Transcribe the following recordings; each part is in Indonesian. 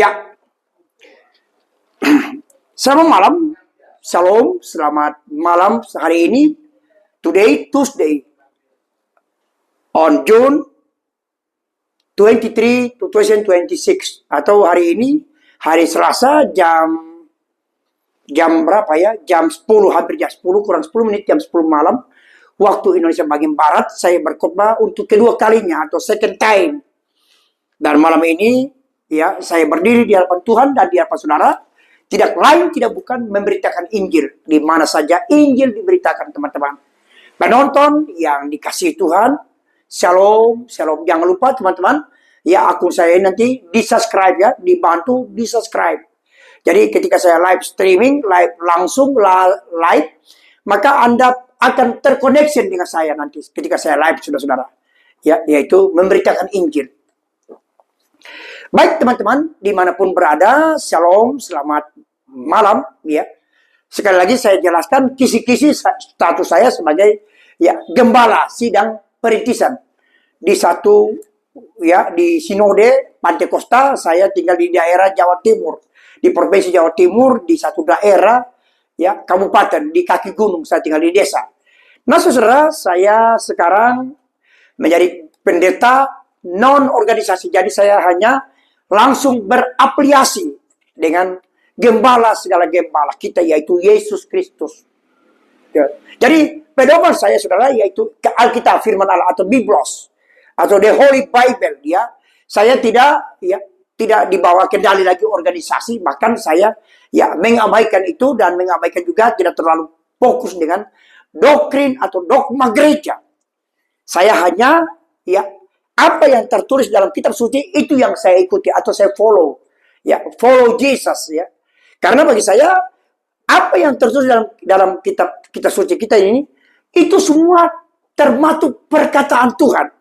Ya, selamat malam, Shalom, selamat malam hari ini, today, Tuesday, on June 23, 2026, atau hari ini, hari Selasa, jam berapa ya? Jam 10, hampir jam 10, kurang 10 menit, jam 10 malam, waktu Indonesia bagian Barat, saya berkhotbah untuk kedua kalinya, atau second time. Dan malam ini, ya, saya berdiri di hadapan Tuhan dan di hadapan saudara, tidak lain, tidak bukan memberitakan Injil. Di mana saja Injil diberitakan, teman-teman. Penonton yang dikasihi Tuhan, Shalom, Shalom. Jangan lupa, teman-teman, ya, akun saya nanti di-subscribe ya, dibantu di-subscribe. Jadi ketika saya live streaming, live langsung, live, maka Anda akan terkoneksi dengan saya nanti ketika saya live, saudara-saudara. Ya, yaitu memberitakan Injil. Baik teman-teman, dimanapun berada, Shalom, selamat malam. Ya, sekali lagi saya jelaskan kisi-kisi status saya sebagai ya gembala sidang perintisan di satu ya di Sinode Pantekosta. Saya tinggal di daerah Jawa Timur, di provinsi Jawa Timur, di satu daerah ya kabupaten di kaki gunung. Saya tinggal di desa. Nah, saudara, saya sekarang menjadi pendeta non organisasi. Jadi saya hanya langsung berafiliasi dengan gembala segala gembala kita, yaitu Yesus Kristus. Ya. Jadi pedoman saya, saudara, yaitu Alkitab, firman Allah, atau Biblos, atau The Holy Bible. Ya, saya tidak dibawa kendali lagi organisasi, bahkan saya ya mengabaikan itu dan mengabaikan juga tidak terlalu fokus dengan doktrin atau dogma gereja. Saya hanya ya apa yang tertulis dalam kitab suci itu yang saya ikuti atau saya follow. Ya, follow Jesus ya. Karena bagi saya apa yang tertulis dalam kitab suci kita ini itu semua termasuk perkataan Tuhan.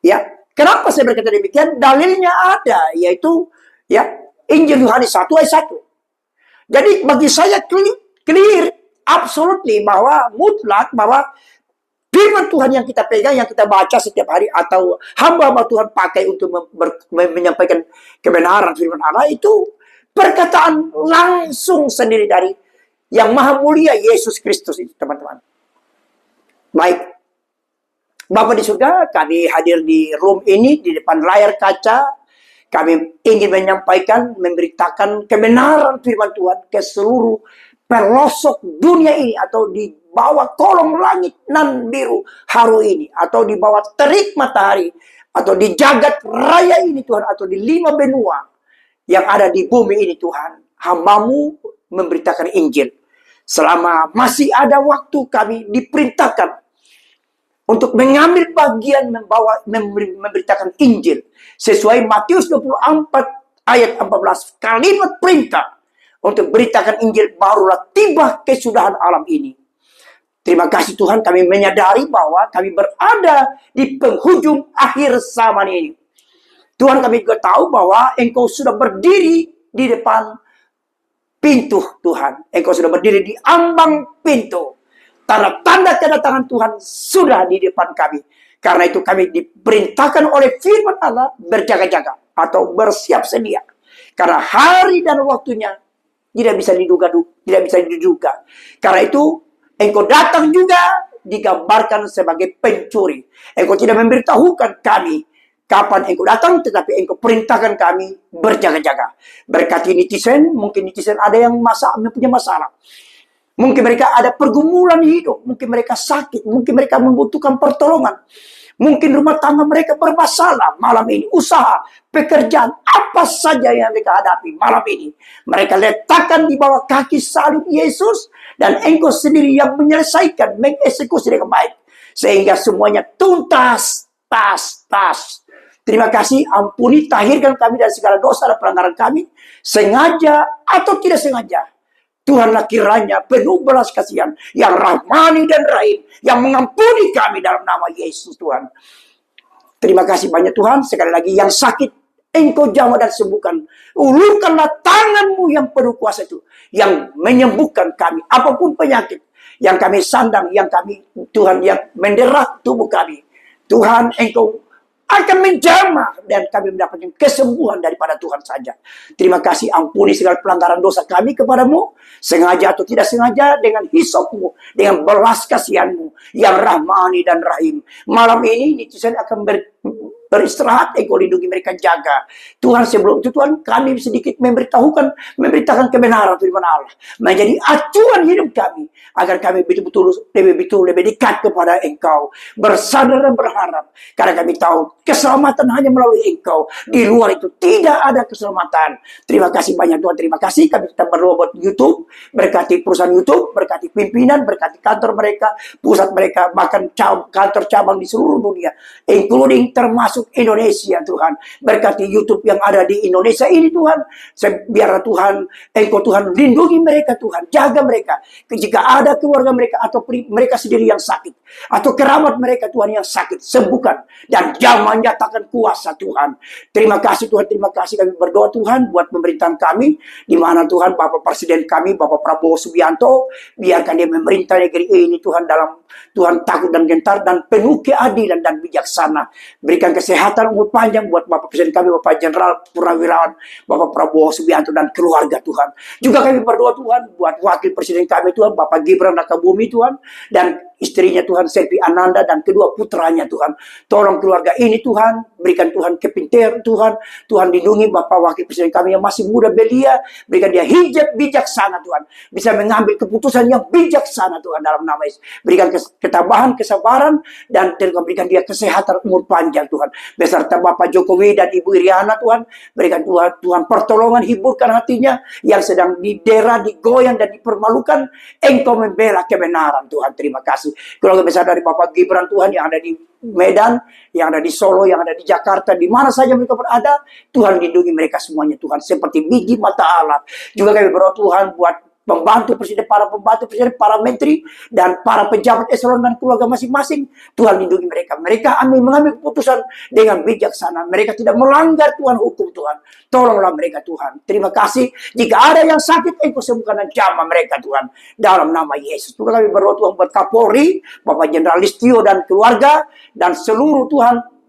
Ya, kenapa saya berkata demikian? Dalilnya ada, yaitu ya Injil Yohanes 1 ayat 1. Jadi bagi saya clear absolutely bahwa mutlak bahwa firman Tuhan yang kita pegang, yang kita baca setiap hari, atau hamba-hamba Tuhan pakai untuk menyampaikan kebenaran firman Allah, itu perkataan langsung sendiri dari yang maha mulia Yesus Kristus itu, teman-teman. Baik, Bapak di surga, kami hadir di room ini, di depan layar kaca. Kami ingin menyampaikan, memberitakan kebenaran firman Tuhan ke seluruh pelosok dunia ini, atau di bawah kolong langit nan biru haru ini, atau di bawah terik matahari, atau di jagat raya ini Tuhan, atau di 5 benua yang ada di bumi ini Tuhan. Hamba-Mu memberitakan Injil. Selama masih ada waktu, kami diperintahkan untuk mengambil bagian memberitakan Injil sesuai Matius 24 ayat 14, kalimat perintah untuk beritakan Injil, barulah tiba kesudahan alam ini. Terima kasih Tuhan, kami menyadari bahwa kami berada di penghujung akhir zaman ini. Tuhan, kami juga tahu bahwa Engkau sudah berdiri di depan pintu Tuhan. Engkau sudah berdiri di ambang pintu. Tanda-tanda kedatangan Tuhan sudah di depan kami. Karena itu kami diperintahkan oleh firman Allah berjaga-jaga atau bersiap sedia. Karena hari dan waktunya tidak bisa diduga. Karena itu Engkau datang juga digambarkan sebagai pencuri. Engkau tidak memberitahukan kami kapan Engkau datang, tetapi Engkau perintahkan kami berjaga-jaga. Berkati netizen, mungkin netizen ada yang punya masalah. Mungkin mereka ada pergumulan hidup, mungkin mereka sakit, mungkin mereka membutuhkan pertolongan. Mungkin rumah tangga mereka bermasalah malam ini, usaha, pekerjaan, apa saja yang mereka hadapi malam ini. Mereka letakkan di bawah kaki salib Yesus, dan Engkau sendiri yang menyelesaikan, mengeksekusi dengan baik. Sehingga semuanya tuntas, tas. Terima kasih, ampuni, tahirkan kami dari segala dosa dan pelanggaran kami, sengaja atau tidak sengaja. Tuhanlah kiranya penuh belas kasihan, yang rahmani dan rahim, yang mengampuni kami dalam nama Yesus Tuhan. Terima kasih banyak Tuhan. Sekali lagi, yang sakit Engkau jamah dan sembuhkan. Ulurkanlah tangan-Mu yang penuh kuasa itu, yang menyembuhkan kami apapun penyakit yang kami sandang, yang kami Tuhan, yang mendera tubuh kami. Tuhan, Engkau akan menjamah dan kami mendapatkan kesembuhan daripada Tuhan saja. Terima kasih, ampuni segala pelanggaran dosa kami kepadamu, sengaja atau tidak sengaja, dengan hisopmu, dengan belas kasihanmu yang rahmani dan rahim. Malam ini netizen akan beristirahat, Engkau lindungi mereka, jaga. Tuhan, sebelum itu Tuhan, kami sedikit memberitakan kebenaran firman Allah, menjadi acuan hidup kami, agar kami betul-betul lebih dekat kepada Engkau, bersandar dan berharap, karena kami tahu keselamatan hanya melalui Engkau. Di luar itu tidak ada keselamatan. Terima kasih banyak Tuhan, terima kasih. Kami tetap berdoa buat YouTube, berkati perusahaan YouTube, berkati pimpinan, berkati kantor mereka, pusat mereka, bahkan kantor cabang di seluruh dunia, including termasuk Indonesia. Tuhan, berkati YouTube yang ada di Indonesia ini Tuhan. Biarlah Tuhan, Engkau Tuhan lindungi mereka Tuhan, jaga mereka. Jika ada keluarga mereka atau mereka sendiri yang sakit, atau kerabat mereka Tuhan yang sakit, sembuhkan dan jangan nyatakan kuasa Tuhan. Terima kasih Tuhan, terima kasih. Kami berdoa Tuhan buat pemerintahan kami, di mana Tuhan Bapak Presiden kami, Bapak Prabowo Subianto, biarkan dia memerintah negeri ini Tuhan dalam Tuhan takut dan gentar dan penuh keadilan dan bijaksana. Berikan kesehatan, umur panjang buat Bapak Presiden kami, Bapak Jenderal Purnawirawan, Bapak Prabowo Subianto dan keluarga Tuhan. Juga kami berdoa Tuhan buat Wakil Presiden kami Tuhan, Bapak Gibran Rakabumi Tuhan, dan istrinya Tuhan Selvi Ananda dan kedua putranya Tuhan. Tolong keluarga ini Tuhan, berikan Tuhan kepintaran Tuhan. Tuhan lindungi Bapak Wakil Presiden kami yang masih muda belia, berikan dia hijab bijaksana Tuhan, bisa mengambil keputusan yang bijaksana Tuhan dalam nama Yesus. Berikan ketabahan, kesabaran, dan berikan dia kesehatan, umur panjang Tuhan. Beserta Bapak Jokowi dan Ibu Iriana Tuhan, berikan Tuhan pertolongan, hiburkan hatinya yang sedang didera, digoyang dan dipermalukan. Engkau membela kebenaran Tuhan. Terima kasih. Keluarga besar dari Bapak Gibran Tuhan yang ada di Medan, yang ada di Solo, yang ada di Jakarta, di mana saja mereka berada, Tuhan lindungi mereka semuanya Tuhan, seperti biji mata Allah. Juga kami berdoa Tuhan buat pembantu presiden, para menteri, dan para pejabat eselon dan keluarga masing-masing. Tuhan lindungi mereka. Mereka mengambil keputusan dengan bijaksana. Mereka tidak melanggar Tuhan hukum Tuhan. Tolonglah mereka Tuhan. Terima kasih. Jika ada yang sakit, Engkau sembuhkan dan jamah mereka Tuhan. Dalam nama Yesus. Juga kami berdoa Tuhan buat Kapolri, Bapak Jenderal Listio dan keluarga, dan seluruh Tuhan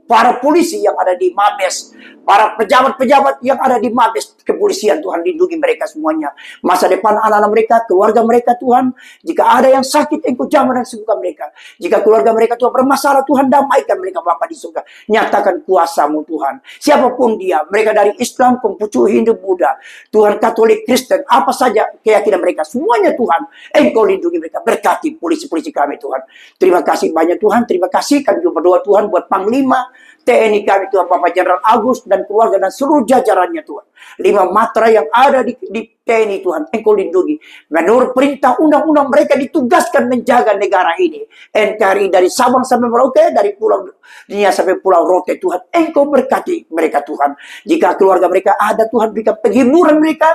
para polisi yang ada di Mabes, para pejabat-pejabat yang ada di Mabes kepolisian, Tuhan lindungi mereka semuanya. Masa depan anak-anak mereka, keluarga mereka Tuhan. Jika ada yang sakit, Engkau jamah dan sembuhkan mereka. Jika keluarga mereka Tuhan bermasalah, Tuhan damaikan mereka Bapa di surga. Nyatakan kuasa-Mu Tuhan. Siapapun dia, mereka dari Islam, Konghucu, Hindu, Buddha, Tuhan Katolik, Kristen, apa saja keyakinan mereka, semuanya Tuhan, Engkau lindungi mereka. Berkati polisi-polisi kami Tuhan. Terima kasih banyak Tuhan, terima kasih. Kami juga berdoa Tuhan buat Panglima TNI kami Tuhan, Bapak Jenderal Agus dan keluarga dan seluruh jajarannya Tuhan. 5 matra yang ada di TNI Tuhan, Engkau lindungi. Menurut perintah undang-undang mereka ditugaskan menjaga negara ini. NKRI dari Sabang sampai Merauke, dari Pulau Nia sampai Pulau Rote Tuhan. Engkau berkati mereka Tuhan. Jika keluarga mereka ada Tuhan, berikan penghiburan mereka.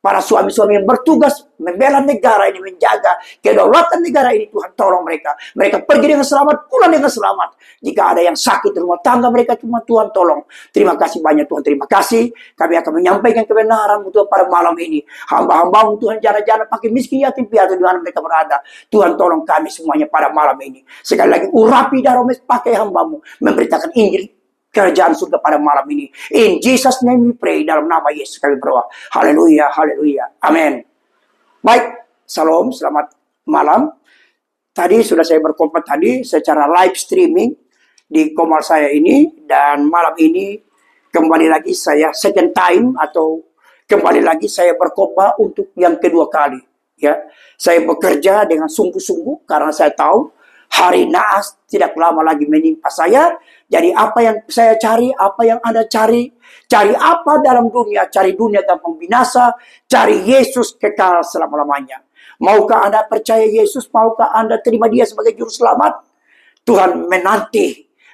Para suami-suami yang bertugas membela negara ini, menjaga kedaulatan negara ini, Tuhan tolong mereka. Mereka pergi dengan selamat, pulang dengan selamat. Jika ada yang sakit di rumah tangga mereka, cuma Tuhan tolong. Terima kasih banyak Tuhan, terima kasih. Kami akan menyampaikan kebenaran Tuhan pada malam ini. Hamba-Hamba-Mu Tuhan, jana-jana pakai miskin yatim piatu di mana mereka berada. Tuhan tolong kami semuanya pada malam ini. Sekali lagi urapi darah pakai hamba-Mu, memberitakan Injil kerajaan surga pada malam ini. In Jesus name we pray. Dalam nama Yesus kami berdoa. Haleluya, haleluya. Amin. Baik, salam, selamat malam. Tadi sudah saya berkompat tadi secara live streaming di komal saya ini. Dan malam ini kembali lagi saya second time atau kembali lagi saya berkhotbah untuk yang kedua kali. Ya, saya bekerja dengan sungguh-sungguh karena saya tahu hari naas tidak lama lagi menimpa saya. Jadi apa yang saya cari, apa yang Anda cari apa dalam dunia? Cari dunia gampang binasa, cari Yesus kekal selama-lamanya. Maukah Anda percaya Yesus? Maukah Anda terima Dia sebagai juru selamat? Tuhan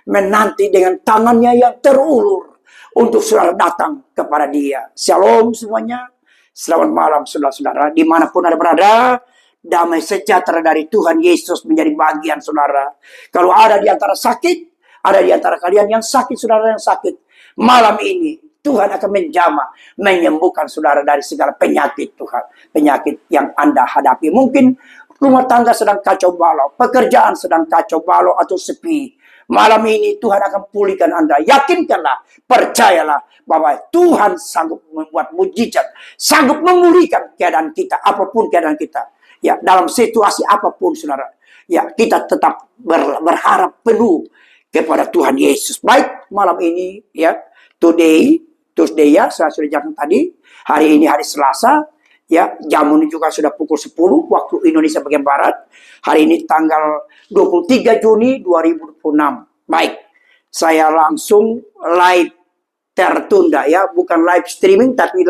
menanti dengan tangannya yang terulur untuk saudara datang kepada Dia. Shalom semuanya. Selamat malam saudara-saudara, dimanapun Anda berada. Damai sejahtera dari Tuhan Yesus menjadi bagian saudara. Kalau ada di antara sakit, ada di antara kalian yang sakit, saudara yang sakit, malam ini Tuhan akan menjamah, menyembuhkan saudara dari segala penyakit Tuhan. Penyakit yang Anda hadapi. Mungkin rumah tangga sedang kacau balau, pekerjaan sedang kacau balau atau sepi. Malam ini Tuhan akan pulihkan Anda. Yakinkanlah, percayalah bahwa Tuhan sanggup membuat mujizat, sanggup memulihkan keadaan kita, apapun keadaan kita. Ya, dalam situasi apapun, saudara. Ya, kita tetap berharap penuh kepada Tuhan Yesus. Baik, malam ini, ya, Tuesday ya, saya sudah jawab tadi. Hari ini hari Selasa. Ya, jam ini juga sudah pukul 10 waktu Indonesia bagian Barat. Hari ini tanggal 23 Juni 2026. Baik, saya langsung live tertunda ya, bukan live streaming tapi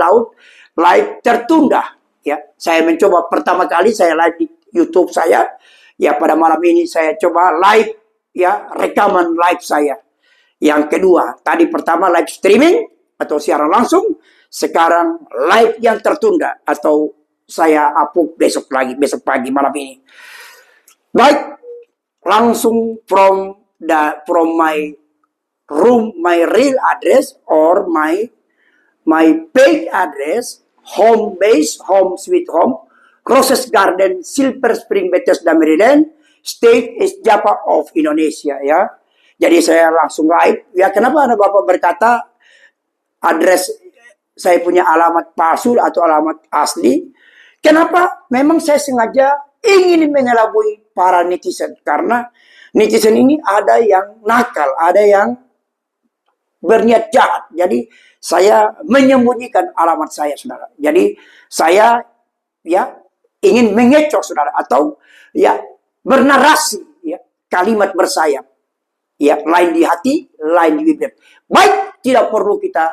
live tertunda ya. Saya mencoba pertama kali saya live di YouTube saya. Ya, pada malam ini saya coba live ya, rekaman live saya. Yang kedua, tadi pertama live streaming atau siaran langsung. Sekarang live yang tertunda atau saya upload besok pagi malam ini. Baik, langsung from my room, my real address or my page address, home base, home sweet home, Roses Garden, Silver Spring, Bethesda, Maryland, State is Java of Indonesia ya. Jadi saya langsung live. Ya, kenapa Anda Bapak berkata address saya punya alamat palsu atau alamat asli? Kenapa? Memang saya sengaja ingin mengelabui para netizen. Karena netizen ini ada yang nakal, ada yang berniat jahat. Jadi saya menyembunyikan alamat saya, saudara. Jadi saya ya ingin mengecoh, saudara, atau ya bernarasi ya kalimat bersayap. Ya, lain di hati, lain di bibir. Baik, tidak perlu kita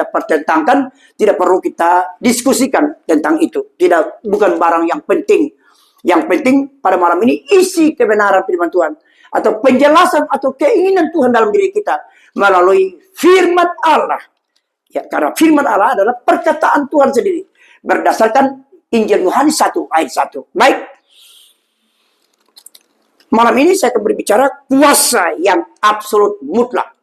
pertentangkan, tidak perlu kita diskusikan tentang itu. Bukan barang yang penting. Yang penting pada malam ini isi kebenaran firman Tuhan atau penjelasan atau keinginan Tuhan dalam diri kita melalui firman Allah. Ya, karena firman Allah adalah perkataan Tuhan sendiri berdasarkan Injil Yohanes 1 ayat 1. Baik. Malam ini saya akan berbicara kuasa yang absolut mutlak.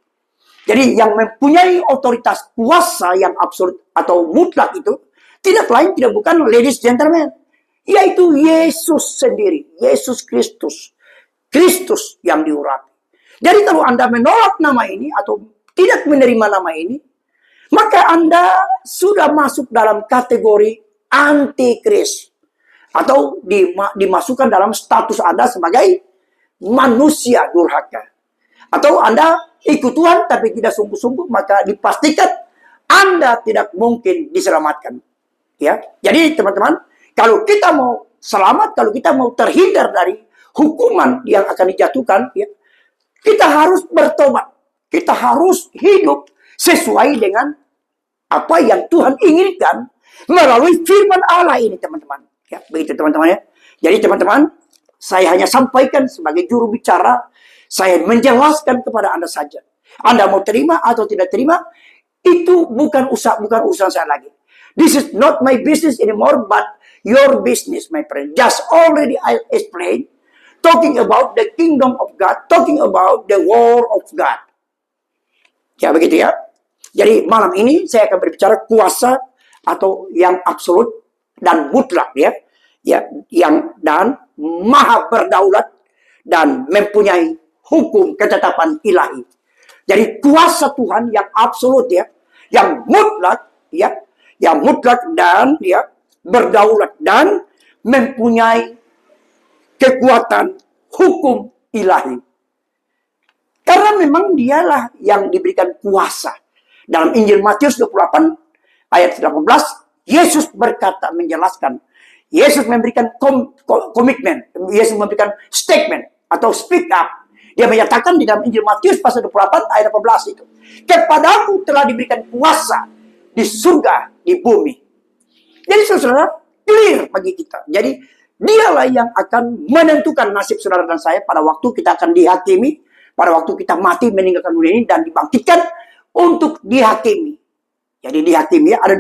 Jadi yang mempunyai otoritas kuasa yang absolut atau mutlak itu tidak lain tidak bukan ladies gentlemen, yaitu Yesus sendiri, Yesus Kristus. Kristus yang diurapi. Jadi kalau Anda menolak nama ini atau tidak menerima nama ini, maka Anda sudah masuk dalam kategori antikris atau dimasukkan dalam status Anda sebagai manusia durhaka. Atau Anda ikut Tuhan tapi tidak sungguh-sungguh, maka dipastikan Anda tidak mungkin diselamatkan. Ya, jadi teman-teman, kalau kita mau selamat, kalau kita mau terhindar dari hukuman yang akan dijatuhkan, ya, kita harus bertobat. Kita harus hidup sesuai dengan apa yang Tuhan inginkan melalui firman Allah ini, teman-teman. Ya, begitu teman-teman ya. Jadi teman-teman, saya hanya sampaikan sebagai juru bicara. Saya menjelaskan kepada Anda saja. Anda mau terima atau tidak terima, itu bukan urusan saya lagi. This is not my business anymore, but your business, my friend. Just already I explained, talking about the kingdom of God, talking about the war of God. Ya, begitu ya. Jadi malam ini saya akan berbicara kuasa atau yang absolut dan mutlak ya. Ya, yang dan maha berdaulat dan mempunyai hukum ketetapan ilahi. Jadi kuasa Tuhan yang absolut ya, yang mutlak ya, yang mutlak dan ya berdaulat dan mempunyai kekuatan hukum ilahi. Karena memang dialah yang diberikan kuasa. Dalam Injil Matius 28 ayat 18, Yesus berkata menjelaskan, Yesus memberikan komitmen, Yesus memberikan statement atau speak up. Dia menyatakan di dalam Injil Matius pasal 28 ayat 18 itu, kepadaku telah diberikan kuasa di surga, di bumi. Jadi saudara, clear bagi kita. Jadi dialah yang akan menentukan nasib saudara dan saya pada waktu kita akan dihakimi, pada waktu kita mati meninggalkan dunia ini dan dibangkitkan untuk dihakimi. Jadi dihakimi ya, ada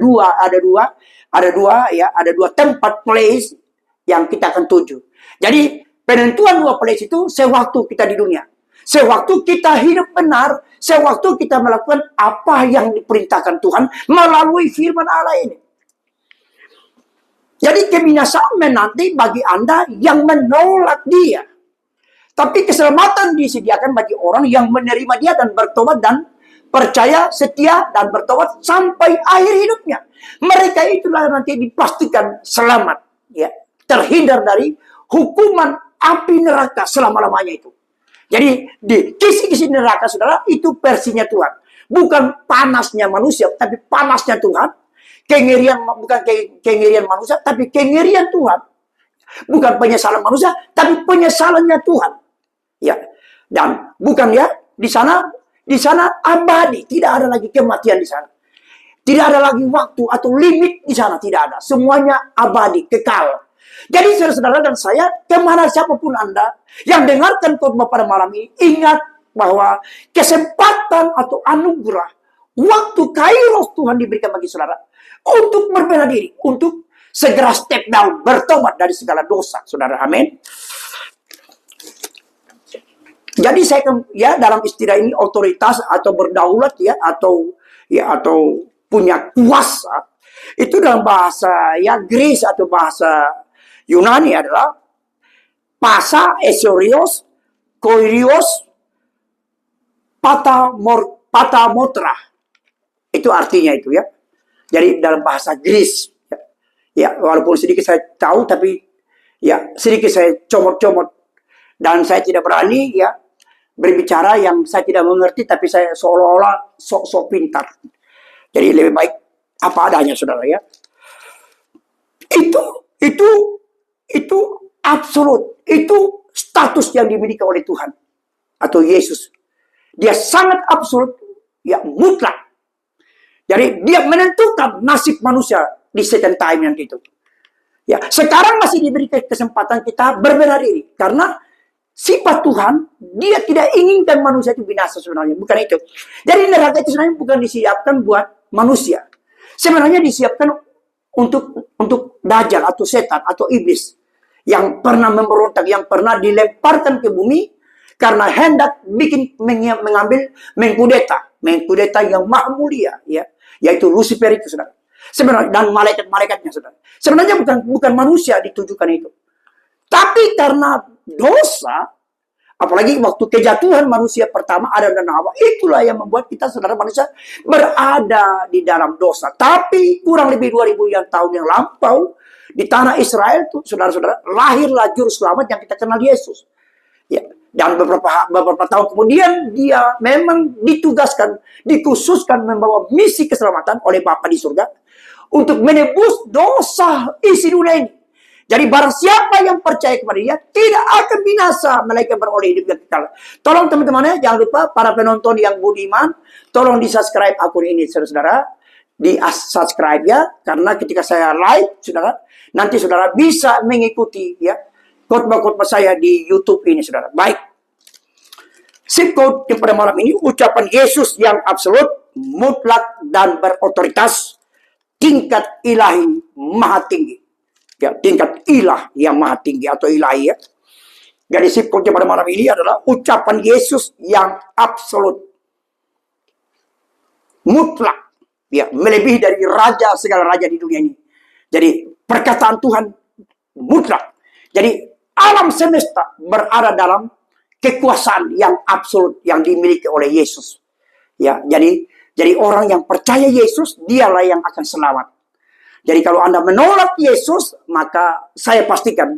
dua tempat place yang kita akan tuju. Jadi penentuan dua place itu sewaktu kita di dunia. Sewaktu kita hidup benar, sewaktu kita melakukan apa yang diperintahkan Tuhan melalui firman Allah ini. Jadi kebinasaan menanti bagi Anda yang menolak Dia. Tapi keselamatan disediakan bagi orang yang menerima dia dan bertobat dan percaya, setia, dan bertobat sampai akhir hidupnya. Mereka itulah nanti dipastikan selamat, ya, terhindar dari hukuman api neraka selama-lamanya itu. Jadi di kisi-kisi neraka, saudara, itu versinya Tuhan. Bukan panasnya manusia, tapi panasnya Tuhan. Kengerian, bukan kengerian manusia, tapi kengerian Tuhan. Bukan penyesalan manusia, tapi penyesalannya Tuhan. Ya, dan bukan ya di sana abadi, tidak ada lagi kematian di sana. Tidak ada lagi waktu atau limit di sana, tidak ada. Semuanya abadi, kekal. Jadi saudara-saudara dan saya, kemana siapapun Anda yang dengarkan khotbah pada malam ini, ingat bahwa kesempatan atau anugerah, waktu kairos Tuhan diberikan bagi saudara untuk berbela diri, untuk segera step down, bertobat dari segala dosa, saudara. Amin. Jadi saya ya dalam istilah ini otoritas atau berdaulat ya atau punya kuasa itu dalam bahasa ya Greece atau bahasa Yunani adalah pasa esorios koirios patamotra. Itu artinya itu ya. Jadi dalam bahasa Greece ya walaupun sedikit saya tahu tapi ya sedikit saya comot-comot dan saya tidak berani ya berbicara yang saya tidak mengerti, tapi saya seolah-olah sok-sok pintar. Jadi lebih baik apa adanya, saudara ya. Itu absolut. Itu status yang dimiliki oleh Tuhan atau Yesus. Dia sangat absolut, ya mutlak. Jadi dia menentukan nasib manusia di second time yang itu. Ya, sekarang masih diberi kesempatan kita berbela diri karena sifat Tuhan, dia tidak inginkan manusia itu binasa sebenarnya. Bukan itu. Jadi neraka itu sebenarnya bukan disiapkan buat manusia. Sebenarnya disiapkan untuk dajjal atau setan atau iblis. Yang pernah memberontak, yang pernah dilemparkan ke bumi. Karena hendak mengkudeta yang maha mulia. Ya, yaitu Lucifer itu, saudara. Sebenarnya, dan malaikat-malaikatnya, saudara. Sebenarnya bukan manusia ditujukan itu. Tapi karena dosa, apalagi waktu kejatuhan manusia pertama Adam dan Hawa, itulah yang membuat kita saudara manusia berada di dalam dosa. Tapi kurang lebih 2000 tahun yang lampau di tanah Israel tuh saudara-saudara lahirlah juru selamat yang kita kenal Yesus. Ya, dan beberapa tahun kemudian dia memang dikhususkan membawa misi keselamatan oleh Bapa di surga untuk menebus dosa isi dunia ini. Jadi barang siapa yang percaya kepada dia tidak akan binasa, melainkan beroleh hidup yang kekal. Tolong teman-teman ya, jangan lupa para penonton yang budiman, tolong di-subscribe akun ini saudara-saudara. Di-subscribe ya, karena ketika saya live, saudara, nanti saudara bisa mengikuti ya khotbah-khotbah saya di YouTube ini, saudara. Baik. Sip code yang pada malam ini ucapan Yesus yang absolut, mutlak dan berotoritas, tingkat ilahi maha tinggi. Ya, tingkat ilah yang maha tinggi atau ilahi ya. Jadi sipotnya pada malam ini adalah ucapan Yesus yang absolut. Mutlak. Ya, melebihi dari raja, segala raja di dunia ini. Jadi perkataan Tuhan mutlak. Jadi alam semesta berada dalam kekuasaan yang absolut yang dimiliki oleh Yesus. Ya, jadi orang yang percaya Yesus, dialah yang akan selamat. Jadi kalau Anda menolak Yesus, maka saya pastikan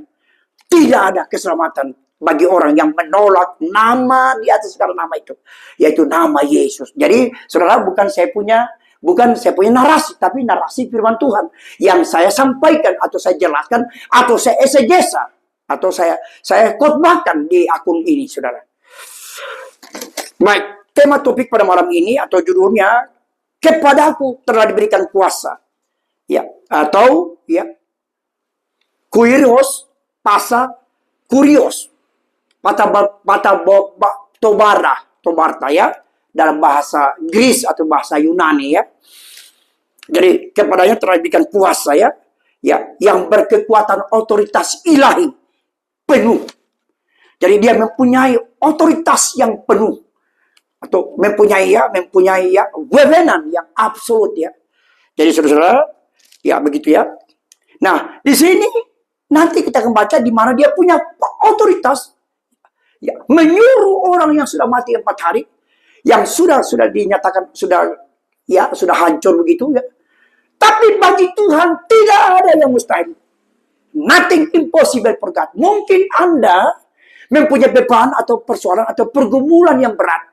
tidak ada keselamatan bagi orang yang menolak nama di atas segala nama itu, yaitu nama Yesus. Jadi saudara, bukan saya punya narasi, tapi narasi firman Tuhan yang saya sampaikan atau saya jelaskan atau saya esegesa atau saya khotbahkan di akun ini, saudara. Baik, tema topik pada malam ini atau judulnya kepadaku telah diberikan kuasa. Ya, atau ya kurios pasa kurios tobarta ya dalam bahasa Greece atau bahasa Yunani ya. Jadi kepadanya telah diberikan kuasa ya yang berkekuatan otoritas ilahi penuh. Jadi dia mempunyai otoritas yang penuh atau mempunyai wewenang yang absolut ya. Jadi saudara-saudara, ya begitu ya. Nah, di sini nanti kita akan baca di mana dia punya otoritas ya, menyuruh orang yang sudah mati 4 hari, yang sudah dinyatakan sudah hancur begitu ya. Tapi bagi Tuhan tidak ada yang mustahil. Nothing impossible for God. Mungkin Anda mempunyai beban atau persoalan atau pergumulan yang berat.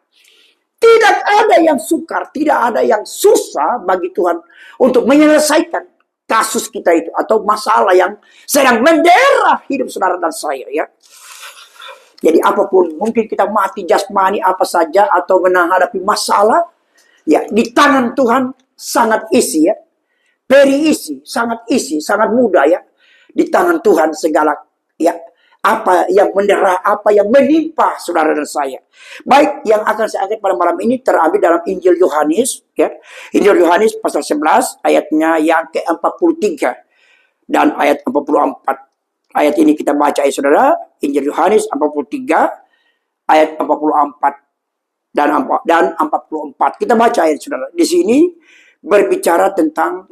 Tidak ada yang sukar, tidak ada yang susah bagi Tuhan untuk menyelesaikan kasus kita itu atau masalah yang sedang mendera hidup saudara dan saya ya. Jadi apapun, mungkin kita mati jasmani apa saja atau menghadapi masalah ya, di tangan Tuhan sangat isi ya. Very easy, sangat mudah ya. Di tangan Tuhan segala ya, apa yang mendera, apa yang menimpa saudara dan saya. Baik, yang akan saya angkat pada malam ini terambil dalam Injil Yohanes ya. Injil Yohanes pasal 11 ayatnya yang ke-43 dan ayat 44. Ayat ini kita baca ya saudara, Injil Yohanes 43 ayat 44 dan 44. Kita baca ya saudara. Di sini berbicara tentang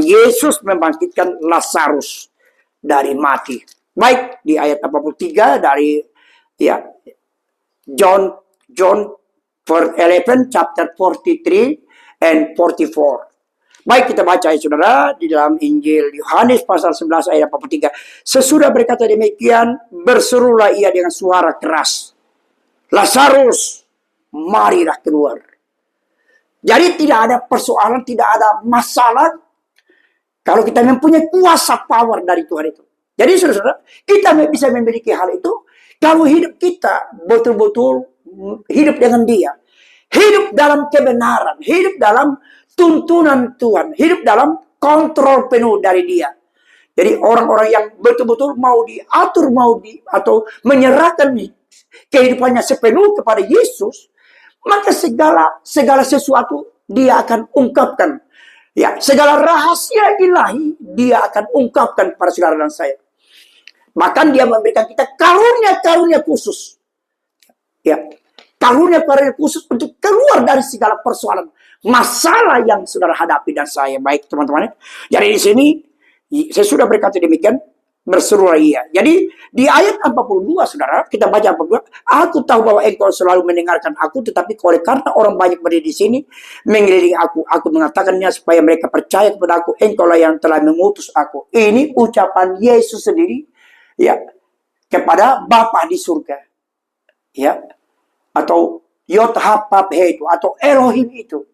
Yesus membangkitkan Lazarus dari mati. Baik, di ayat 43 dari ya John 11 chapter 43 and 44. Baik, kita baca ya saudara di dalam Injil Yohanes pasal 11 ayat 43. Sesudah berkata demikian, berserulah ia dengan suara keras, Lazarus, marilah keluar. Jadi tidak ada persoalan, tidak ada masalah kalau kita mempunyai kuasa power dari Tuhan itu. Jadi saudara, kita bisa memiliki hal itu kalau hidup kita betul-betul hidup dengan Dia. Hidup dalam kebenaran, hidup dalam tuntunan Tuhan, hidup dalam kontrol penuh dari Dia. Jadi orang-orang yang betul-betul mau diatur, atau menyerahkan kehidupannya sepenuh kepada Yesus, maka segala sesuatu Dia akan ungkapkan. Ya, segala rahasia ilahi Dia akan ungkapkan pada saudara dan saya. Bahkan Dia memberikan kita karunia-karunia khusus. Ya, karunia-karunia khusus untuk keluar dari segala persoalan, masalah yang saudara hadapi dan saya. Baik, teman-teman. Jadi di sini saya sudah berkata demikian, berserulah ia. Jadi di ayat 42 saudara, kita baca 42, aku tahu bahwa engkau selalu mendengarkan aku, tetapi oleh karena orang banyak berdiri di sini mengelilingi aku mengatakannya supaya mereka percaya kepada aku, engkaulah yang telah mengutus aku. Ini ucapan Yesus sendiri ya kepada Bapa di surga. Ya. Atau Yod-Hah-Vav-He itu atau Elohim itu.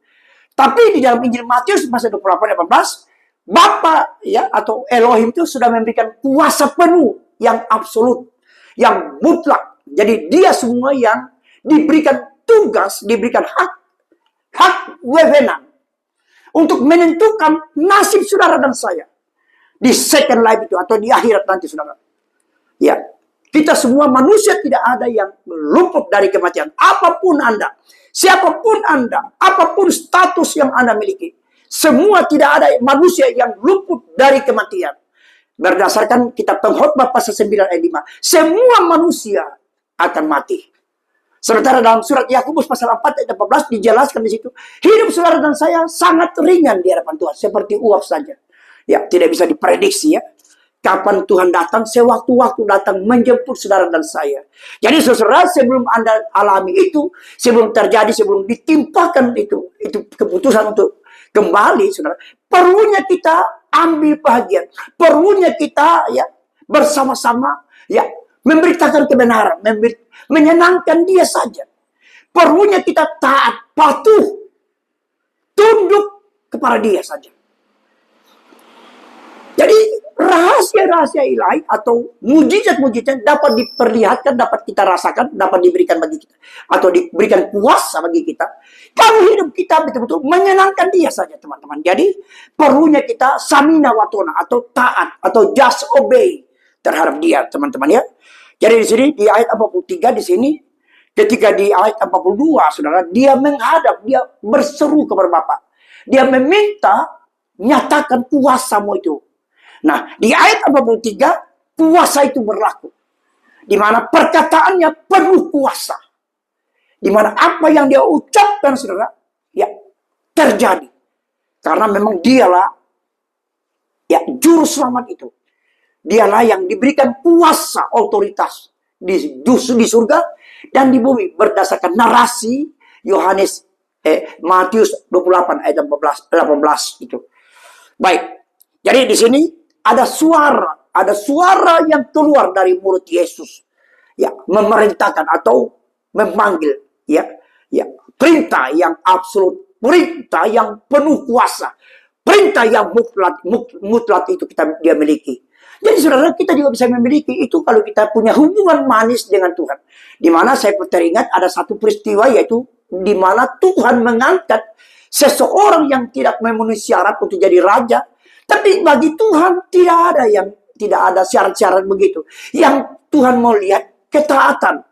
Tapi di dalam Injil Matius pasal 28-18 Bapa ya atau Elohim itu sudah memberikan kuasa penuh yang absolut, yang mutlak. Jadi Dia semua yang diberikan tugas, diberikan hak wewenang untuk menentukan nasib saudara dan saya di second life itu atau di akhirat nanti saudara. Ya, kita semua manusia tidak ada yang luput dari kematian. Apapun Anda, siapapun Anda, apapun status yang Anda miliki, semua tidak ada manusia yang luput dari kematian. Berdasarkan kitab Pengkhotbah pasal 9 ayat 5, semua manusia akan mati. Sementara dalam surat Yakobus pasal 4 ayat 14 dijelaskan di situ, hidup saudara dan saya sangat ringan di hadapan Tuhan, seperti uap saja. Ya, tidak bisa diprediksi ya. Kapan Tuhan datang, sewaktu-waktu datang menjemput saudara dan saya. Jadi saudara, sebelum Anda alami itu, sebelum terjadi, sebelum ditimpakan itu keputusan untuk kembali, saudara, perlunya kita ambil bahagian, perlunya kita ya bersama-sama ya memberitakan kebenaran, menyenangkan Dia saja. Perlunya kita taat, patuh, tunduk kepada Dia saja. Jadi rahasia-rahasia ilahi atau mujizat-mujizat dapat diperlihatkan, dapat kita rasakan, dapat diberikan bagi kita atau diberikan kuasa bagi kita kalau hidup kita betul-betul menyenangkan Dia saja, teman-teman. Jadi perlunya kita samina watona atau taat atau just obey terhadap Dia, teman-teman ya. Jadi di sini di ayat 43 di sini, ketika di ayat 42 saudara, Dia menghadap, Dia berseru kepada Bapa, Dia meminta nyatakan kuasamu itu. Nah, di ayat 43, kuasa itu berlaku. Di mana perkataannya penuh kuasa. Di mana apa yang Dia ucapkan, saudara, ya, terjadi. Karena memang Dialah, ya, juru selamat itu. Dialah yang diberikan kuasa, otoritas. di surga dan di bumi berdasarkan narasi Matius 28 ayat 18 itu. Baik. Jadi di sini ada suara yang keluar dari mulut Yesus. Ya, memerintahkan atau memanggil, ya. Perintah yang absolut, perintah yang penuh kuasa, perintah yang mutlak itu dia miliki. Jadi saudara, kita juga bisa memiliki itu kalau kita punya hubungan manis dengan Tuhan. Di mana saya teringat ada satu peristiwa, yaitu di mana Tuhan mengangkat seseorang yang tidak memenuhi syarat untuk jadi raja. Tapi bagi Tuhan tidak ada syarat-syarat begitu. Yang Tuhan mau lihat ketaatan,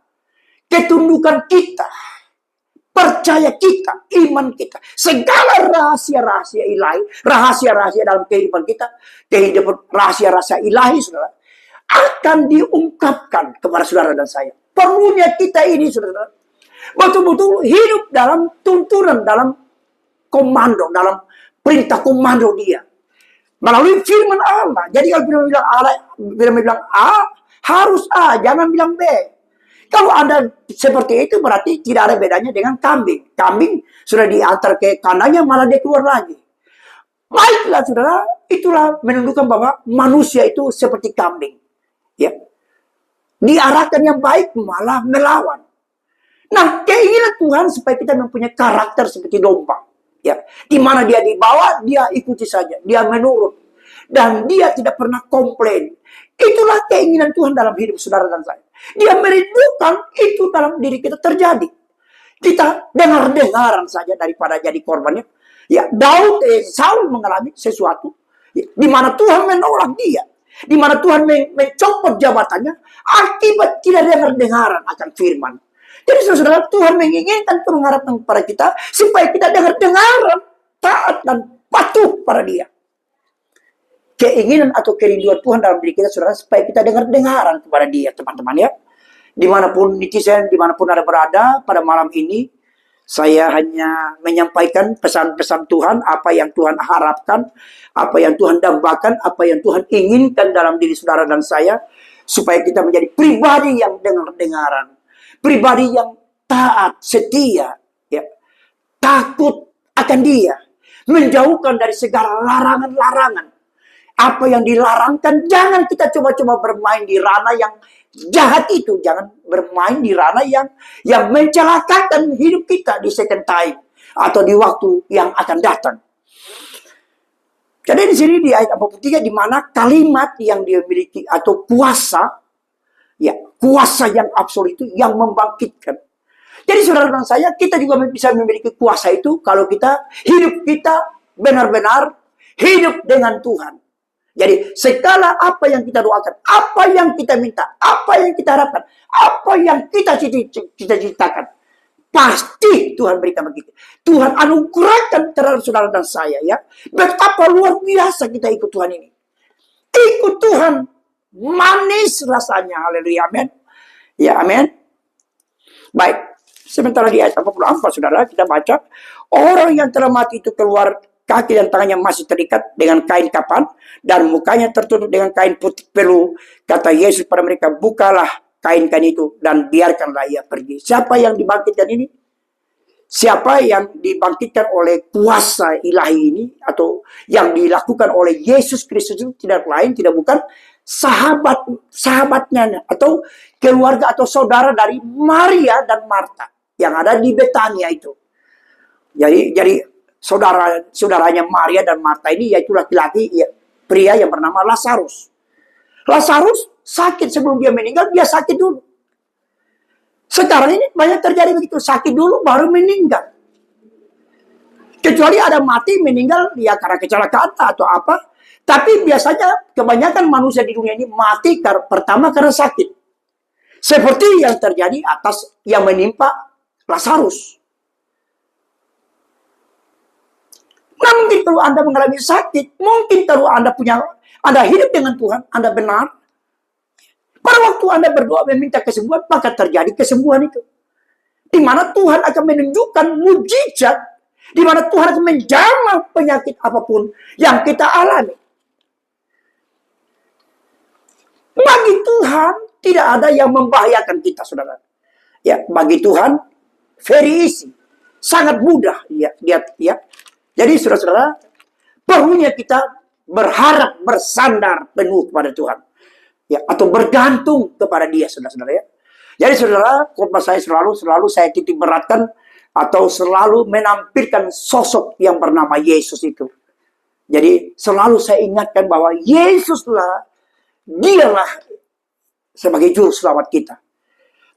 ketundukan kita, percaya kita, iman kita, segala rahasia-rahasia ilahi, rahasia-rahasia dalam kehidupan kita, kehidupan rahasia-rahasia ilahi, saudara, akan diungkapkan kepada saudara dan saya. Perlunya kita ini, saudara, betul-betul hidup dalam tuntunan, dalam komando, dalam perintah komando dia. Melalui firman Allah. Jadi kalau firman bilang A, harus A, jangan bilang B. Kalau Anda seperti itu berarti tidak ada bedanya dengan kambing. Kambing sudah diantar ke kandangnya malah dia keluar lagi. Baiklah saudara, itulah menunjukkan bahwa manusia itu seperti kambing. Ya. Diarahkan yang baik malah melawan. Nah, keinginan Tuhan supaya kita mempunyai karakter seperti domba. Ya. Di mana dia dibawa, dia ikuti saja. Dia menurut. Dan dia tidak pernah komplain. Itulah keinginan Tuhan dalam hidup saudara dan saya. Dia merindukan itu dalam diri kita terjadi. Kita dengar-dengaran saja daripada jadi korbannya. Ya, Saul mengalami sesuatu di mana Tuhan menolak dia. Di mana Tuhan mencopot jabatannya akibat tidak dengar-dengaran akan firman. Jadi saudara, Tuhan menginginkan pengharapan kepada kita supaya kita dengar-dengaran, taat dan patuh pada dia. Keinginan atau kerinduan Tuhan dalam diri kita, saudara, supaya kita dengar-dengaran kepada dia, teman-teman ya. Dimanapun netizen, dimanapun Anda berada pada malam ini, saya hanya menyampaikan pesan-pesan Tuhan, apa yang Tuhan harapkan, apa yang Tuhan dambakan, apa yang Tuhan inginkan dalam diri saudara dan saya, supaya kita menjadi pribadi yang dengar-dengaran, pribadi yang taat, setia, ya, takut akan dia, menjauhkan dari segala larangan-larangan. Apa yang dilarangkan, jangan kita coba-coba bermain di ranah yang jahat itu. Jangan bermain di ranah yang mencelakakan hidup kita di second time. Atau di waktu yang akan datang. Jadi di sini di ayat 43, di mana kalimat yang dia miliki atau kuasa, ya, kuasa yang absolut itu yang membangkitkan. Jadi saudara dan saya, kita juga bisa memiliki kuasa itu kalau hidup kita benar-benar hidup dengan Tuhan. Jadi segala apa yang kita doakan, apa yang kita minta, apa yang kita harapkan, apa yang kita cita-citakan, pasti Tuhan berikan begitu. Tuhan anugerahkan terhadap saudara dan saya, ya. Betapa luar biasa kita ikut Tuhan ini. Ikut Tuhan, manis rasanya, haleluya, amin. Ya, amin. Baik, sementara di ayat 44, saudara, kita baca, orang yang telah mati itu keluar, kaki dan tangannya masih terikat dengan kain kapan, dan mukanya tertutup dengan kain putih peluh. Kata Yesus pada mereka, bukalah kain-kain itu dan biarkanlah ia pergi. Siapa yang dibangkitkan ini? Siapa yang dibangkitkan oleh kuasa ilahi ini, atau yang dilakukan oleh Yesus Kristus itu tidak lain, tidak bukan sahabatnya, atau keluarga atau saudara dari Maria dan Marta yang ada di Betania itu. Jadi saudaranya Maria dan Marta ini yaitu laki-laki, ya, pria yang bernama Lazarus. Lazarus sakit sebelum dia meninggal, dia sakit dulu. Sekarang ini banyak terjadi begitu, sakit dulu baru meninggal. Kecuali ada mati meninggal ya karena kecelakaan atau apa. Tapi biasanya kebanyakan manusia di dunia ini mati pertama karena sakit. Seperti yang terjadi yang menimpa Lazarus. Nah, mungkin kalau Anda mengalami sakit, mungkin kalau Anda hidup dengan Tuhan, Anda benar. Pada waktu Anda berdoa meminta kesembuhan, maka terjadi kesembuhan itu. Di mana Tuhan akan menunjukkan mujizat, di mana Tuhan akan menjamah penyakit apapun yang kita alami. Bagi Tuhan tidak ada yang membahayakan kita, saudara. Ya, bagi Tuhan very easy, sangat mudah. Ya, ya. Jadi saudara-saudara, perlunya kita berharap, bersandar penuh kepada Tuhan, ya, atau bergantung kepada Dia, saudara-saudara. Ya. Jadi saudara, khotbah saya selalu saya titik beratkan atau selalu menampilkan sosok yang bernama Yesus itu. Jadi selalu saya ingatkan bahwa Yesuslah, Dialah sebagai juru selamat kita.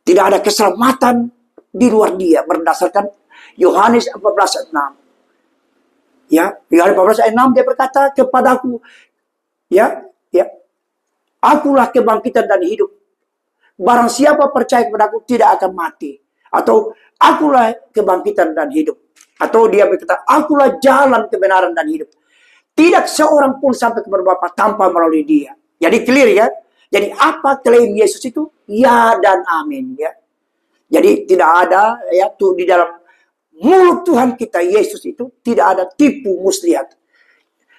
Tidak ada keselamatan di luar Dia berdasarkan Yohanes 14 ayat 6. Ya, Yohanes 14 ayat 6 dia berkata kepadaku, ya, akulah kebangkitan dan hidup. Barang siapa percaya kepadaku tidak akan mati. Atau akulah kebangkitan dan hidup. Atau dia berkata, akulah jalan kebenaran dan hidup. Tidak seorang pun sampai kepada Bapa tanpa melalui Dia. Jadi clear ya. Jadi apa klaim Yesus itu? Ya dan amin ya. Jadi tidak ada ya tuh di dalam mulut Tuhan kita Yesus itu tidak ada tipu muslihat.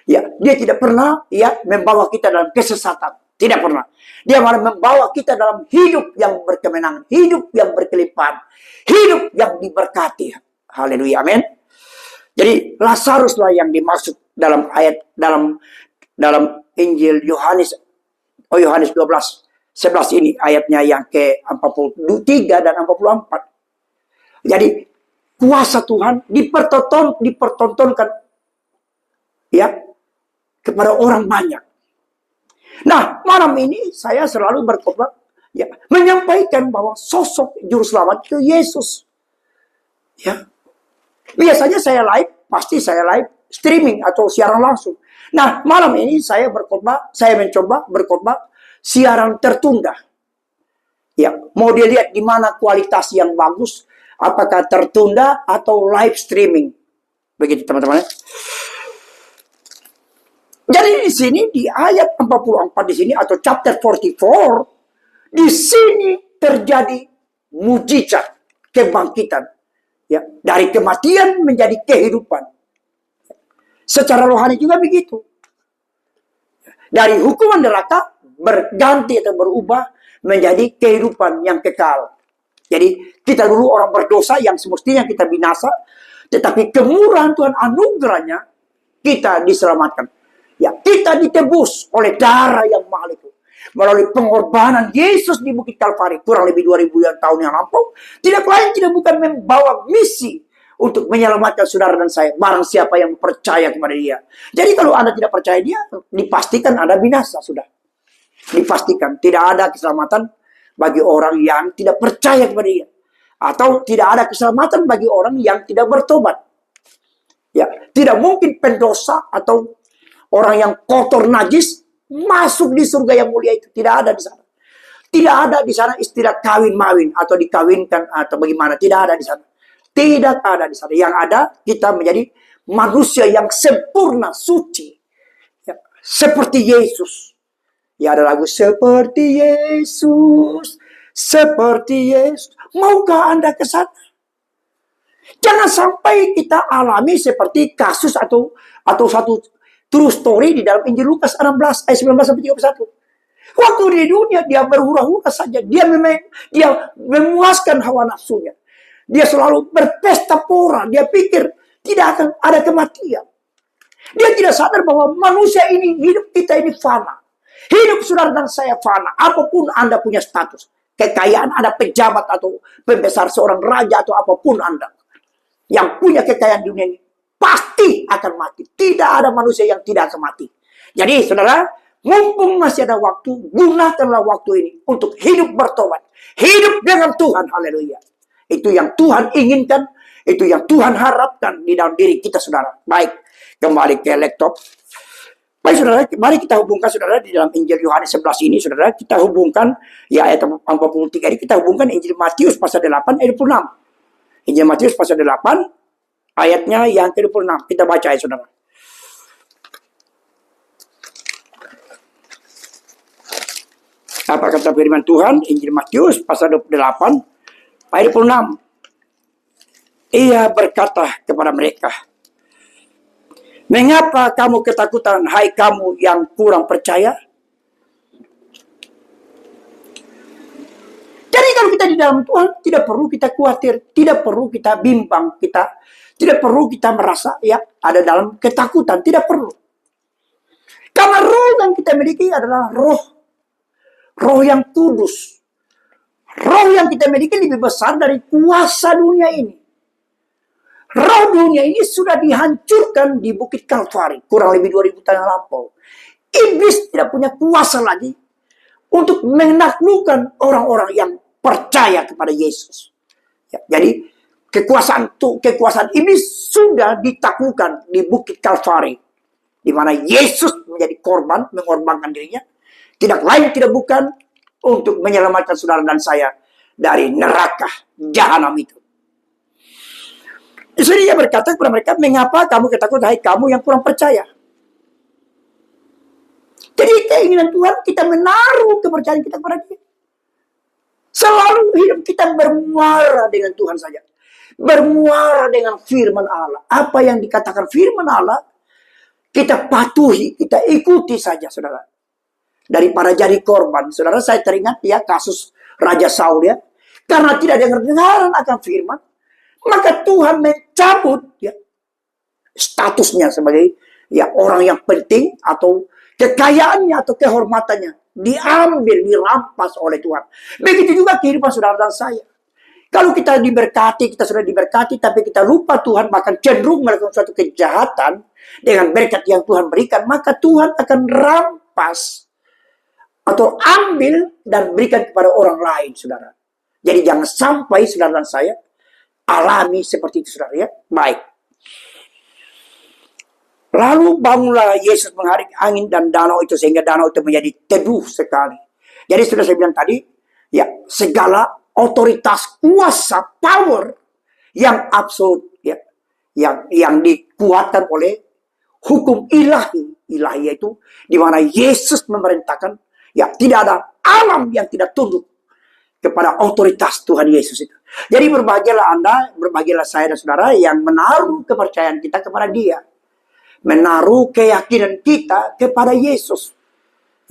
Ya, Dia tidak pernah ya membawa kita dalam kesesatan. Tidak pernah. Dia malah membawa kita dalam hidup yang berkemenangan, hidup yang berkelimpahan, hidup yang diberkati. Haleluya, amin. Jadi Lazaruslah yang dimaksud dalam ayat dalam Injil Yohanes 12:11 ini ayatnya yang ke-43 dan 44. Jadi kuasa Tuhan dipertontonkan ya kepada orang banyak. Nah, malam ini saya selalu berkhotbah ya, menyampaikan bahwa sosok juru selamat itu Yesus. Ya. Biasanya pasti saya live streaming atau siaran langsung. Nah, malam ini saya mencoba berkhotbah siaran tertunda. Ya, mau dilihat di mana kualitas yang bagus, apakah tertunda atau live streaming. Begitu teman-teman. Jadi di sini di ayat 44 di sini atau chapter 44 di sini terjadi mujizat kebangkitan ya dari kematian menjadi kehidupan. Secara rohani juga begitu. Dari hukuman neraka berganti atau berubah menjadi kehidupan yang kekal. Jadi kita dulu orang berdosa yang semestinya kita binasa, tetapi kemurahan Tuhan anugerahnya kita diselamatkan. Ya, kita ditebus oleh darah yang mahal itu. Melalui pengorbanan Yesus di Bukit Kalvari kurang lebih 2000 tahun yang lampau. Tidak lain tidak bukan membawa misi untuk menyelamatkan saudara dan saya. Barang siapa yang percaya kepada Dia. Jadi kalau Anda tidak percaya Dia, dipastikan Anda binasa sudah. Dipastikan tidak ada keselamatan bagi orang yang tidak percaya kepada Dia. Atau tidak ada keselamatan bagi orang yang tidak bertobat. Ya, tidak mungkin pendosa atau orang yang kotor najis masuk di surga yang mulia itu. Tidak ada di sana. Tidak ada di sana istilah kawin-mawin atau dikawinkan atau bagaimana. Tidak ada di sana. Tidak ada di sana. Yang ada kita menjadi manusia yang sempurna, suci. Ya, seperti Yesus. Ya ada lagu seperti Yesus. Seperti Yesus. Maukah Anda ke sana? Jangan sampai kita alami seperti kasus atau satu true story di dalam Injil Lukas 16 ayat 19 sampai 31. Waktu di dunia dia berhura-hura saja, dia memuaskan hawa nafsunya. Dia selalu berpesta pora, dia pikir tidak akan ada kematian. Dia tidak sadar bahwa manusia ini, hidup kita ini fana. Hidup saudara dan saya fana, apapun Anda punya status. Kekayaan Anda pejabat atau pembesar seorang raja atau apapun Anda. Yang punya kekayaan dunia ini pasti akan mati. Tidak ada manusia yang tidak akan mati. Jadi saudara, mumpung masih ada waktu, gunakanlah waktu ini untuk hidup bertobat. Hidup dengan Tuhan. Haleluya. Itu yang Tuhan inginkan. Itu yang Tuhan harapkan di dalam diri kita saudara. Baik, kembali ke laptop. Baik saudara, mari kita hubungkan saudara di dalam Injil Yohanes 11 ini saudara. Kita hubungkan ya ayat 43 ini. Kita hubungkan Injil Matius pasal 8 ayat 26. Injil Matius pasal 8 ayatnya yang ke-26. Kita baca ya saudara. Apa kata firman Tuhan? Injil Matius pasal 28 ayat 26. Ia berkata kepada mereka, "Mengapa kamu ketakutan, hai kamu yang kurang percaya?" kalau kita di dalam Tuhan, tidak perlu kita khawatir, tidak perlu kita bimbang, tidak perlu kita merasa ya ada dalam ketakutan, tidak perlu. Karena roh yang kita miliki adalah roh yang kudus. Roh yang kita miliki lebih besar dari kuasa dunia ini. Roh dunia ini sudah dihancurkan di Bukit Kalvari, kurang lebih 2000 tahun yang lampau. Iblis tidak punya kuasa lagi untuk menaklukkan orang-orang yang percaya kepada Yesus. Ya, jadi kekuasaan iblis sudah ditaklukkan di Bukit Kalvari, di mana Yesus menjadi korban, mengorbankan dirinya, tidak lain tidak bukan untuk menyelamatkan saudara dan saya dari neraka jahanam itu. Jadi dia berkata kepada mereka, mengapa kamu ketakutan, hai kamu yang kurang percaya? Jadi keinginan Tuhan kita menaruh kepercayaan kita kepada Dia. Selalu hidup kita bermuara dengan Tuhan saja. Bermuara dengan firman Allah. Apa yang dikatakan firman Allah, kita patuhi, kita ikuti saja, saudara. Daripada jadi korban. Saudara, saya teringat ya kasus Raja Saul ya. Karena tidak dengar-dengaran akan firman, maka Tuhan mencabut ya statusnya sebagai ya orang yang penting, atau kekayaannya atau kehormatannya diambil, dirampas oleh Tuhan. Begitu juga kehidupan saudara dan saya. Kalau kita diberkati, kita sudah diberkati, tapi kita lupa Tuhan, bahkan cenderung melakukan suatu kejahatan dengan berkat yang Tuhan berikan, maka Tuhan akan rampas atau ambil dan berikan kepada orang lain, saudara. Jadi jangan sampai saudara dan saya alami seperti itu, saudara ya. Baik. Lalu bangunlah Yesus mengharik angin dan danau itu, sehingga danau itu menjadi teduh sekali. Jadi sudah saya bilang tadi, ya segala otoritas, kuasa, power yang absolut, ya, yang dikuatkan oleh hukum ilahi. Ilahi itu di mana Yesus memerintahkan, ya tidak ada alam yang tidak tunduk kepada otoritas Tuhan Yesus itu. Jadi berbahagialah Anda, berbahagialah saya dan saudara yang menaruh kepercayaan kita kepada Dia. Menaruh keyakinan kita kepada Yesus.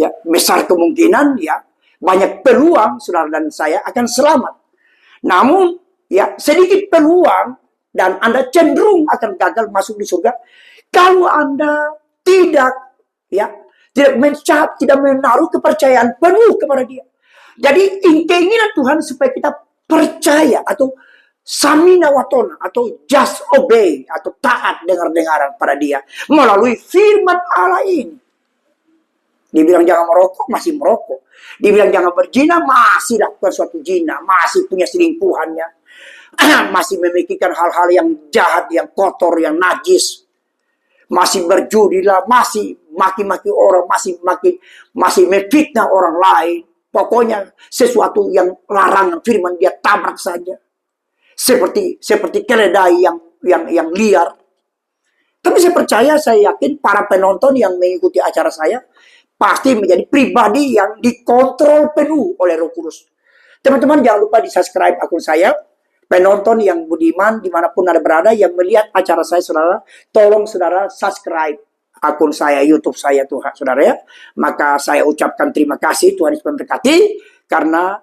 Ya, besar kemungkinan ya banyak peluang saudara dan saya akan selamat. Namun ya sedikit peluang dan Anda cenderung akan gagal masuk di surga kalau Anda tidak menaruh kepercayaan penuh kepada Dia. Jadi keinginan Tuhan supaya kita percaya atau samina watona, atau just obey, atau taat dengar-dengaran pada Dia melalui firman Allah ini. Dibilang jangan merokok, masih merokok. Dibilang jangan berzina, masih lakukan suatu zina, masih punya selingkuhannya, masih memikirkan hal-hal yang jahat, yang kotor, yang najis, masih berjudilah, masih maki-maki orang, masih memfitnah orang lain. Pokoknya sesuatu yang larangan firman Dia tabrak saja. Seperti keledai yang liar. Tapi saya percaya, saya yakin para penonton yang mengikuti acara saya pasti menjadi pribadi yang dikontrol penuh oleh Roh Kudus. Teman-teman jangan lupa di-subscribe akun saya. Penonton yang budiman dimanapun Anda berada yang melihat acara saya, saudara, tolong saudara subscribe akun saya, YouTube saya, Tuhan, saudara ya. Maka saya ucapkan terima kasih, Tuhan Yesus memberkati, karena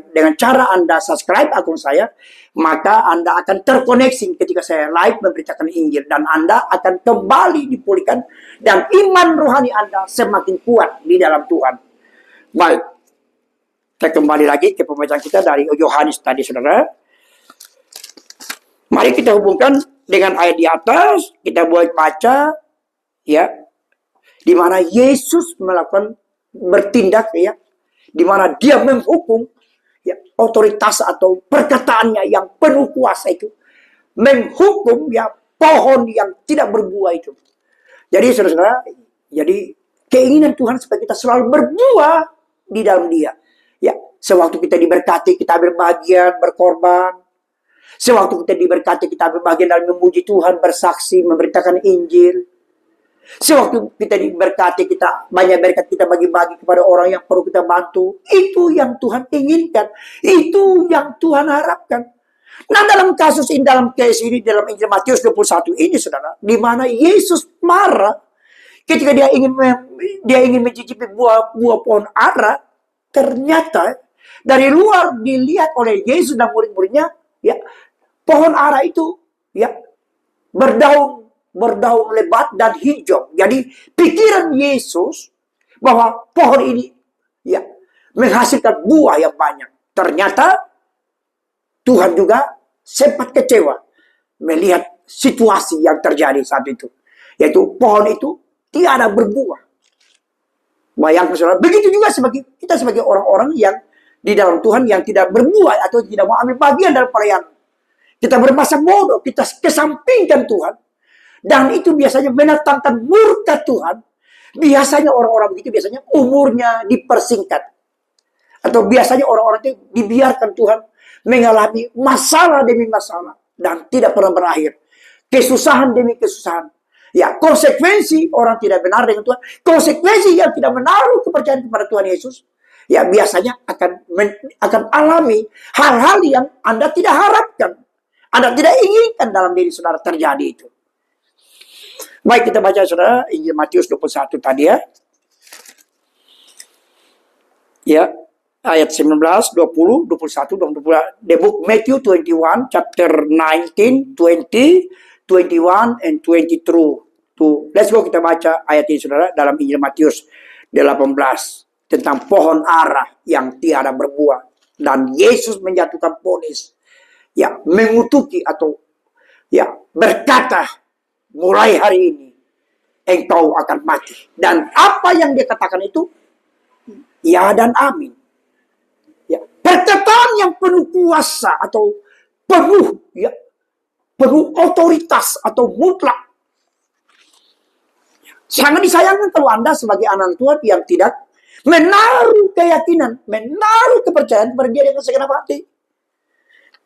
dengan cara Anda subscribe akun saya, maka Anda akan terkoneksi ketika saya live memberitakan Injil, dan Anda akan kembali dipulihkan dan iman rohani Anda semakin kuat di dalam Tuhan. Baik, kita kembali lagi ke pembacaan kita dari Yohanes tadi, saudara. Mari kita hubungkan dengan ayat di atas, kita boleh baca ya, di mana Yesus melakukan bertindak ya, di mana Dia menghukum ya, otoritas atau perkataannya yang penuh kuasa itu, menghukum ya pohon yang tidak berbuah itu. Jadi saudara-saudara, jadi keinginan Tuhan supaya kita selalu berbuah di dalam Dia. Ya, sewaktu kita diberkati, kita berbahagia, berkorban. Sewaktu kita diberkati, kita berbahagia dalam memuji Tuhan, bersaksi, memberitakan Injil. Sewaktu kita diberkati, kita banyak berkat, kita bagi-bagi kepada orang yang perlu kita bantu. Itu yang Tuhan inginkan. Itu yang Tuhan harapkan. Nah, dalam kasus ini, dalam case ini, dalam Injil Matius 21 ini, saudara, di mana Yesus marah ketika dia ingin mencicipi buah pohon ara, ternyata Dari luar dilihat oleh Yesus dan murid-muridnya, ya, pohon ara itu, ya, berdaun lebat dan hijau. Jadi pikiran Yesus bahwa pohon ini, ya, menghasilkan buah yang banyak. Ternyata Tuhan juga sempat kecewa melihat situasi yang terjadi saat itu, yaitu pohon itu tiada berbuah. Bayangkan saudara, begitu juga kita sebagai orang-orang yang di dalam Tuhan yang tidak berbuah atau tidak mau ambil bagian dalam pelayanan. Kita bermasa bodoh, kita kesampingkan Tuhan. Dan itu biasanya mendatangkan murka Tuhan. Biasanya orang-orang begitu biasanya umurnya dipersingkat. Atau biasanya orang-orang itu dibiarkan Tuhan mengalami masalah demi masalah. Dan tidak pernah berakhir. Kesusahan demi kesusahan. Ya, konsekuensi orang tidak benar dengan Tuhan. Konsekuensi yang tidak menaruh kepercayaan kepada Tuhan Yesus. Ya, biasanya akan alami hal-hal yang Anda tidak harapkan. Anda tidak inginkan dalam diri saudara terjadi itu. Baik, kita baca saudara Injil Matius 21 tadi ya. Ya, ayat 19, 20, 21, 22. The book Matthew 21, chapter 19, 20, 21, and 22. Let's go, kita baca ayat ini saudara dalam Injil Matius 18 tentang pohon ara yang tiada berbuah dan Yesus menjatuhkan vonis, ya, mengutuki atau ya berkata, mulai hari ini engkau akan mati. Dan apa yang dia katakan itu ya dan amin. Ya, perkataan yang penuh kuasa atau penuh otoritas atau mutlak. Sangat disayangkan kalau Anda sebagai anak Tuhan yang tidak menaruh keyakinan, menaruh kepercayaan kepada Dia dengan segenap hati.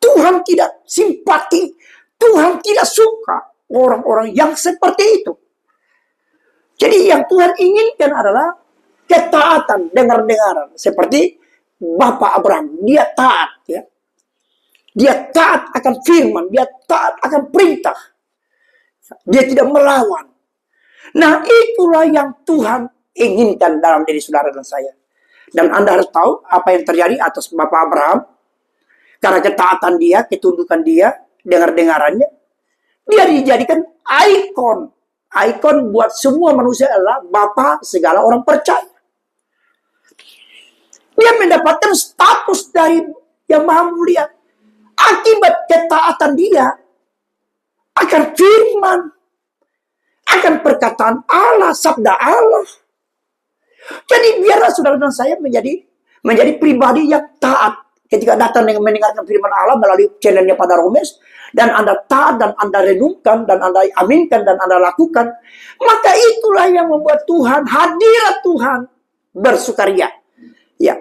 Tuhan tidak simpati, Tuhan tidak suka orang-orang yang seperti itu. Jadi yang Tuhan inginkan adalah ketaatan, dengar-dengaran. Seperti Bapak Abraham, dia taat, ya. Dia taat akan firman, dia taat akan perintah. Dia tidak melawan. Nah, itulah yang Tuhan inginkan dalam diri saudara dan saya. Dan Anda harus tahu apa yang terjadi atas Bapak Abraham. Karena ketaatan dia, ketundukan dia, dengar-dengarannya, dia dijadikan ikon. Ikon buat semua manusia adalah Bapa segala orang percaya. Dia mendapatkan status dari yang maha mulia. Akibat ketaatan dia akan firman, akan perkataan Allah, sabda Allah. Jadi biarlah saudara dan saya menjadi pribadi yang taat. Ketika datang dengan mendengarkan firman Allah melalui channelnya Pada Romes, dan Anda taat, dan Anda renungkan, dan Anda aminkan, dan Anda lakukan, maka itulah yang membuat Tuhan, hadirat Tuhan bersukaria. Ya,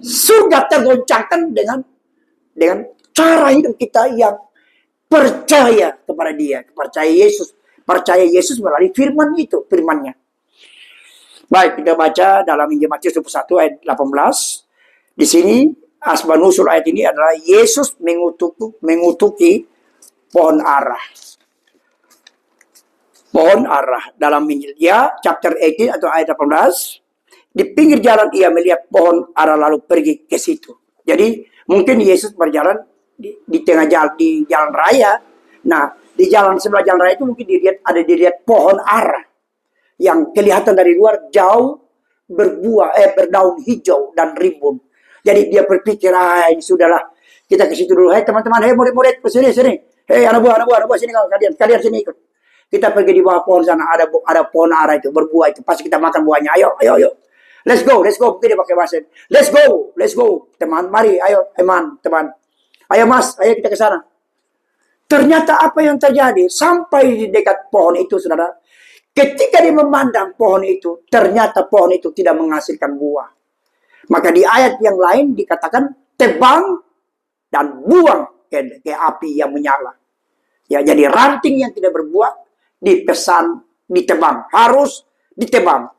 surga tergoncangkan dengan cara hidup kita yang percaya kepada Dia, percaya Yesus melalui firman itu, firman-Nya. Baik, kita baca dalam Injil Matius 21 ayat 18. Di sini asbab-nusul ayat ini adalah Yesus mengutuki pohon ara. Pohon ara dalam Injil ya, chapter 18 atau ayat 18. Di pinggir jalan ia melihat pohon ara lalu pergi ke situ. Jadi mungkin Yesus berjalan di tengah jalan, di jalan raya. Nah, di jalan sebelah jalan raya itu mungkin dilihat pohon ara yang kelihatan dari luar jauh berdaun hijau dan rimbun. Jadi dia berpikir, sudahlah, kita ke situ dulu. Hai teman-teman, murid-murid, sini. Hei anak buah sini, kalian sini ikut. Kita pergi di bawah pohon sana, ada pohon ara itu, berbuah itu. Pasti kita makan buahnya. Ayo. Let's go. Mungkin dia pakai bahasa. Let's go. Teman, mari, ayo, teman. Ayo mas, ayo kita ke sana. Ternyata apa yang terjadi sampai di dekat pohon itu, saudara. Ketika dia memandang pohon itu, ternyata pohon itu tidak menghasilkan buah. Maka di ayat yang lain dikatakan tebang dan buang ke api yang menyala. Ya, jadi ranting yang tidak berbuah dipesan ditebang, harus ditebang.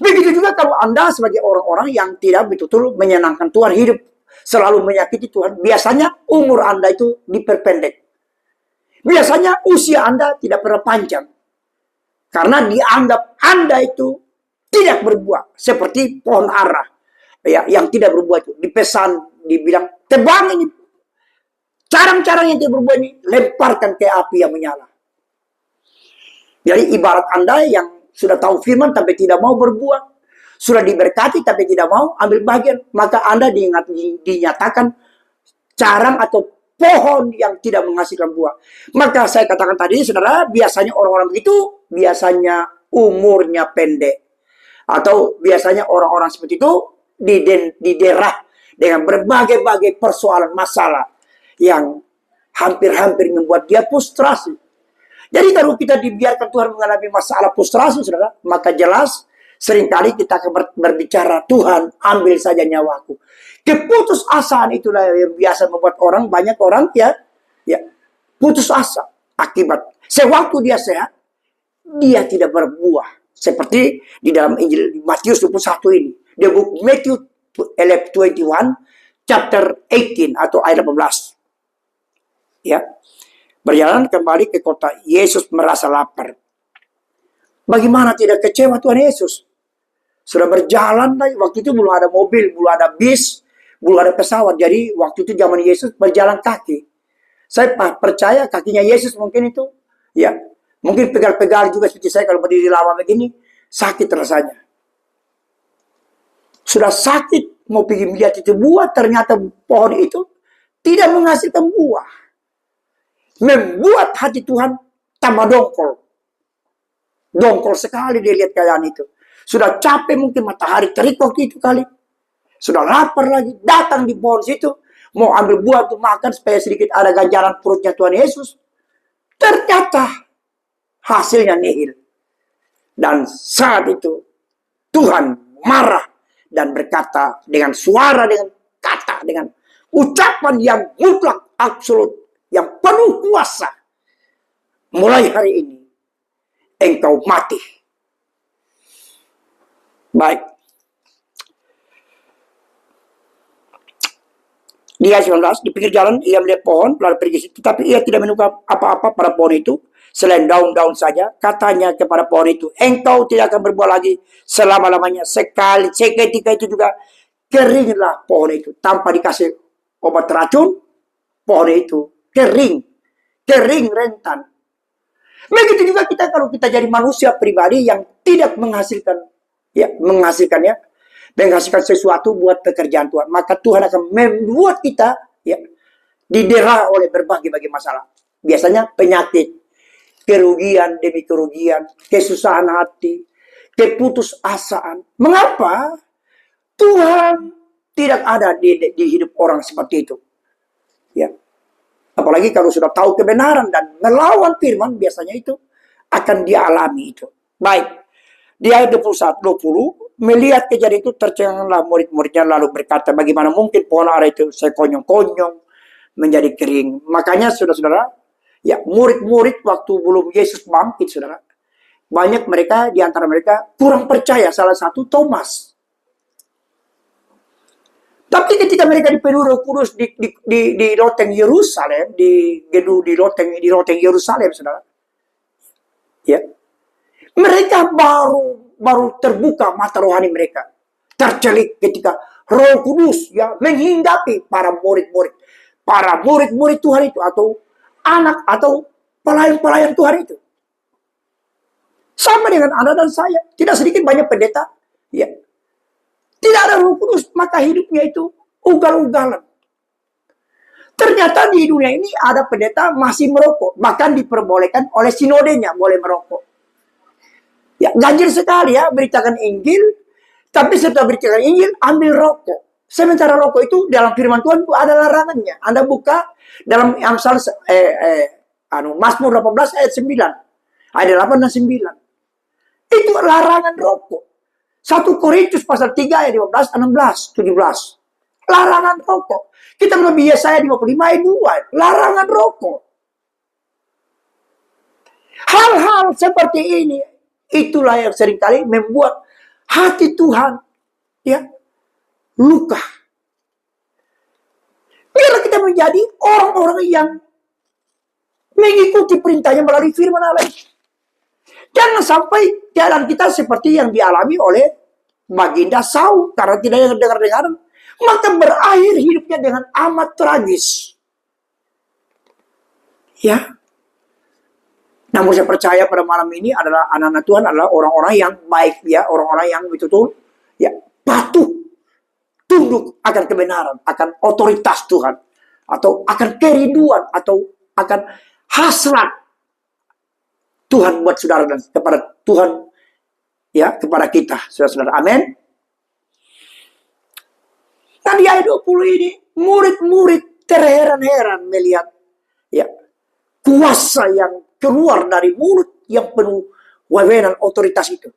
Begitu juga kalau Anda sebagai orang-orang yang tidak betul-betul menyenangkan Tuhan, hidup selalu menyakiti Tuhan, biasanya umur Anda itu diperpendek. Biasanya usia Anda tidak pernah panjang. Karena dianggap Anda itu tidak berbuah. Seperti pohon ara. ya yang tidak berbuah itu dipesan, dibilang tebang ini carang-carang yang tidak berbuah ini, lemparkan ke api yang menyala. Jadi ibarat Anda yang sudah tahu firman tapi tidak mau berbuah, sudah diberkati tapi tidak mau ambil bagian, maka Anda dinyatakan carang atau pohon yang tidak menghasilkan buah. Maka saya katakan tadi, saudara, biasanya orang-orang begitu, biasanya umurnya pendek. Atau biasanya orang-orang seperti itu diderah dengan berbagai-bagai persoalan masalah yang hampir-hampir membuat dia frustrasi. Jadi kalau kita dibiarkan Tuhan mengalami masalah frustrasi, saudara, maka jelas seringkali kita akan berbicara, Tuhan ambil saja nyawaku. Keputusasaan itulah yang biasa membuat banyak orang ya putus asa. Akibat sewaktu dia sehat, dia tidak berbuah. Seperti di dalam Injil Matius 21 ini. The book Matthew 21, chapter 18 atau ayat 18. Ya. Berjalan kembali ke kota, Yesus merasa lapar. Bagaimana tidak kecewa Tuhan Yesus? Sudah berjalan lagi, waktu itu belum ada mobil, belum ada bis, belum ada pesawat. Jadi waktu itu zaman Yesus berjalan kaki. Saya percaya kakinya Yesus mungkin itu, ya, mungkin pegal-pegal juga seperti saya kalau berdiri lama begini, sakit rasanya. Sudah sakit, mau pergi melihat itu buah, ternyata pohon itu tidak menghasilkan buah. Membuat hati Tuhan tambah dongkol. Dongkol sekali dia lihat keadaan itu. Sudah capek mungkin matahari terik waktu itu kali. Sudah lapar lagi. Datang di pohon situ. Mau ambil buah untuk makan supaya sedikit ada ganjaran perutnya Tuhan Yesus. Ternyata hasilnya nihil. Dan saat itu Tuhan marah dan berkata dengan suara, dengan kata, dengan ucapan yang mutlak, absolut, yang penuh kuasa. Mulai hari ini engkau mati. Baik. Di ayat 19, di pinggir jalan ia melihat pohon, lalu pergi ke situ, tapi ia tidak menemukan apa-apa pada pohon itu selain daun-daun saja. Katanya kepada pohon itu, engkau tidak akan berbuah lagi selama-lamanya. Seketika itu juga keringlah pohon itu tanpa dikasih obat racun. Pohon itu kering rentan. Begitu juga kita kalau kita jadi manusia pribadi yang tidak menghasilkan sesuatu buat pekerjaan Tuhan, maka Tuhan akan membuat kita didera oleh berbagai masalah. Biasanya penyakit, kerugian demi kerugian, kesusahan hati, keputusasaan. Mengapa Tuhan tidak ada di hidup orang seperti itu? Ya. Apalagi kalau sudah tahu kebenaran dan melawan firman, biasanya itu akan dialami itu. Baik. Di ayat 21-20, melihat kejadian itu tercenganglah murid-muridnya lalu berkata, bagaimana mungkin pohon ara itu sekonyong-konyong menjadi kering. Makanya saudara-saudara, ya murid-murid waktu belum Yesus bangkit, saudara, banyak mereka, di antara mereka kurang percaya, salah satu Thomas. Tapi ketika mereka dipenuhi Roh Kudus di loteng Yerusalem, di loteng Yerusalem, saudara, ya, mereka baru terbuka mata rohani mereka, tercelik ketika Roh Kudus yang menghinggapi para murid-murid Tuhan itu, atau anak atau pelayan-pelayan Tuhan itu. Sama dengan Anda dan saya, tidak sedikit banyak pendeta, ya, tidak ada Roh Kudus, maka hidupnya itu ugal-ugalan. Ternyata di dunia ini ada pendeta masih merokok, bahkan diperbolehkan oleh sinodenya boleh merokok. Ya, ganjil sekali ya beritakan Injil, tapi setelah beritakan Injil ambil rokok. Sementara rokok itu dalam firman Tuhan itu ada larangannya. Anda buka dalam Amsal Mazmur 18 ayat 9. Ayat 8 dan 9. Itu larangan rokok. 1 Korintus pasal 3 ayat 15, 16, 17. Larangan rokok. Kita melebihi Yesaya 55 ayat 2. Larangan rokok. Hal-hal seperti ini, itulah yang seringkali membuat hati Tuhan luka. Biarlah kita menjadi orang-orang yang mengikuti perintahnya melalui firman Allah. Jangan sampai keadaan kita seperti yang dialami oleh Baginda Saul karena tidak dengar-dengar, maka berakhir hidupnya dengan amat tragis. Ya. Namun saya percaya pada malam ini adalah anak-anak Tuhan adalah orang-orang yang baik, ya, orang-orang yang betul-betul ya patuh, tunduk akan kebenaran, akan otoritas Tuhan, atau akan kerinduan, atau akan hasrat Tuhan buat saudara dan kepada Tuhan, ya, kepada kita, saudara-saudara. Amin. Nah, di ayat 20 ini, murid-murid terheran-heran melihat, ya, kuasa yang keluar dari mulut yang penuh wewenang otoritas itu.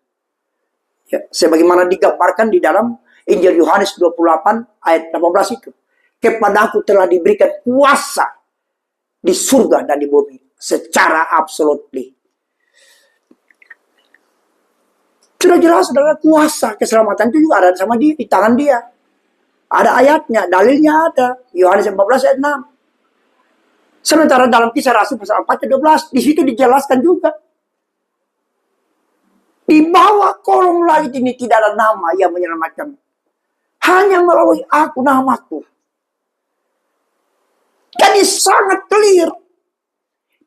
Ya, sebagaimana digambarkan di dalam Injil Yohanes 28 ayat 18 itu. Kepadaku telah diberikan kuasa di surga dan di bumi secara absolutely. Sudah jelas, saudara, kuasa keselamatan itu juga ada sama dia, di tangan dia. Ada ayatnya, dalilnya ada. Yohanes 14 ayat 6. Sementara dalam Kisah Rasul pasal 4 ayat 12, di situ dijelaskan juga. Di bawah kolong langit ini tidak ada nama yang menyelamatkan. Hanya melalui aku, namaku. Jadi sangat clear.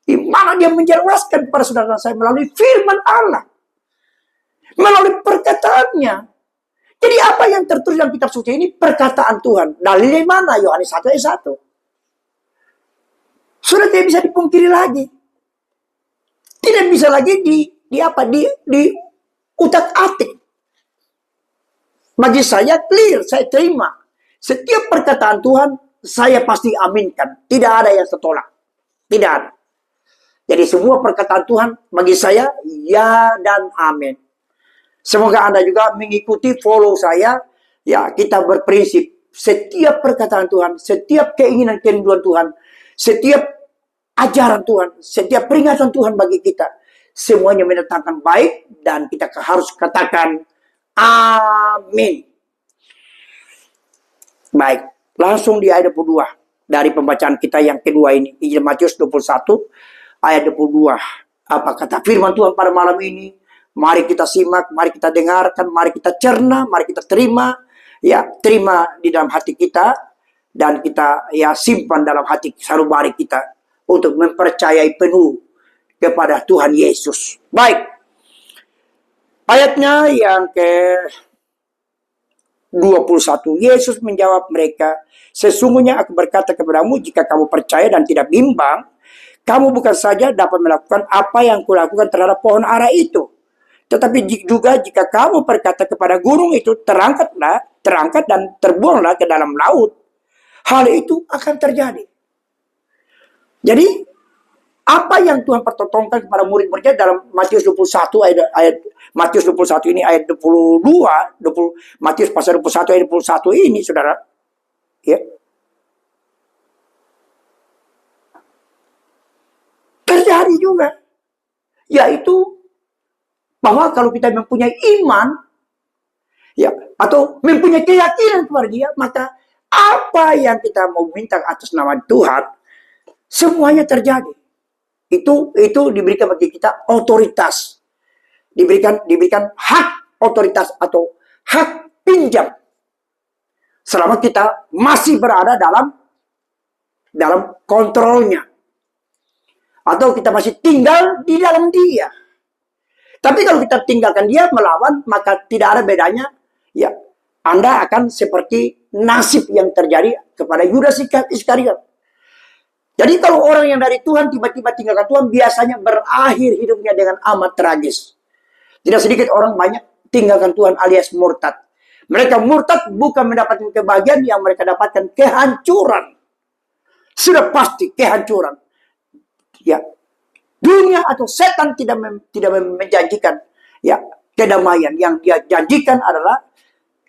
Di mana dia menjelaskan kepada saudara saya melalui firman Allah. Melalui perkataannya. Jadi apa yang tertulis dalam kitab suci ini? Perkataan Tuhan. Dalilnya mana? Yohanes 1 ayat 1. Sudah tidak bisa dipungkiri lagi. Tidak bisa lagi di utak-atik. Bagi saya clear, saya terima. Setiap perkataan Tuhan, saya pasti aminkan. Tidak ada yang tertolak. Tidak ada. Jadi semua perkataan Tuhan bagi saya, ya dan amin. Semoga Anda juga mengikuti, follow saya. Ya, kita berprinsip. Setiap perkataan Tuhan, setiap keinginan kerinduan Tuhan, setiap ajaran Tuhan, setiap peringatan Tuhan bagi kita, semuanya mendatangkan baik, dan kita harus katakan amin. Baik, langsung di ayat 22 dari pembacaan kita yang kedua ini, Injil Matius 21 ayat 22. Apa kata firman Tuhan pada malam ini? Mari kita simak, mari kita dengarkan, mari kita cerna, mari kita terima, ya, terima di dalam hati kita, dan kita ya simpan dalam hati sanubari kita untuk mempercayai penuh kepada Tuhan Yesus. Baik. Ayatnya yang ke-21. Yesus menjawab mereka, sesungguhnya aku berkata kepadamu, jika kamu percaya dan tidak bimbang, kamu bukan saja dapat melakukan apa yang kulakukan terhadap pohon ara itu, tetapi juga jika kamu berkata kepada gunung itu, terangkat dan terbuanglah ke dalam laut, hal itu akan terjadi. Jadi, apa yang Tuhan pertontonkan kepada murid-muridnya dalam Matius 21 ayat Matius 21 ini ayat 22, Matius pasal 21 ayat 21 ini, saudara, ya, terjadi juga, yaitu bahwa kalau kita mempunyai iman, ya, atau mempunyai keyakinan kepada Dia, maka apa yang kita mau minta atas nama Tuhan, semuanya terjadi. Itu diberikan bagi kita otoritas. Diberikan hak otoritas atau hak pinjam. Selama kita masih berada dalam kontrolnya. Atau kita masih tinggal di dalam Dia. Tapi kalau kita tinggalkan Dia, melawan, maka tidak ada bedanya. Ya, Anda akan seperti nasib yang terjadi kepada Yudas Iskariot. Jadi kalau orang yang dari Tuhan tiba-tiba tinggalkan Tuhan, biasanya berakhir hidupnya dengan amat tragis. Tidak sedikit orang banyak tinggalkan Tuhan alias murtad. Mereka murtad bukan mendapatkan kebahagiaan, yang mereka dapatkan kehancuran. Sudah pasti kehancuran. Ya, dunia atau setan tidak menjanjikan ya kedamaian. Yang dia janjikan adalah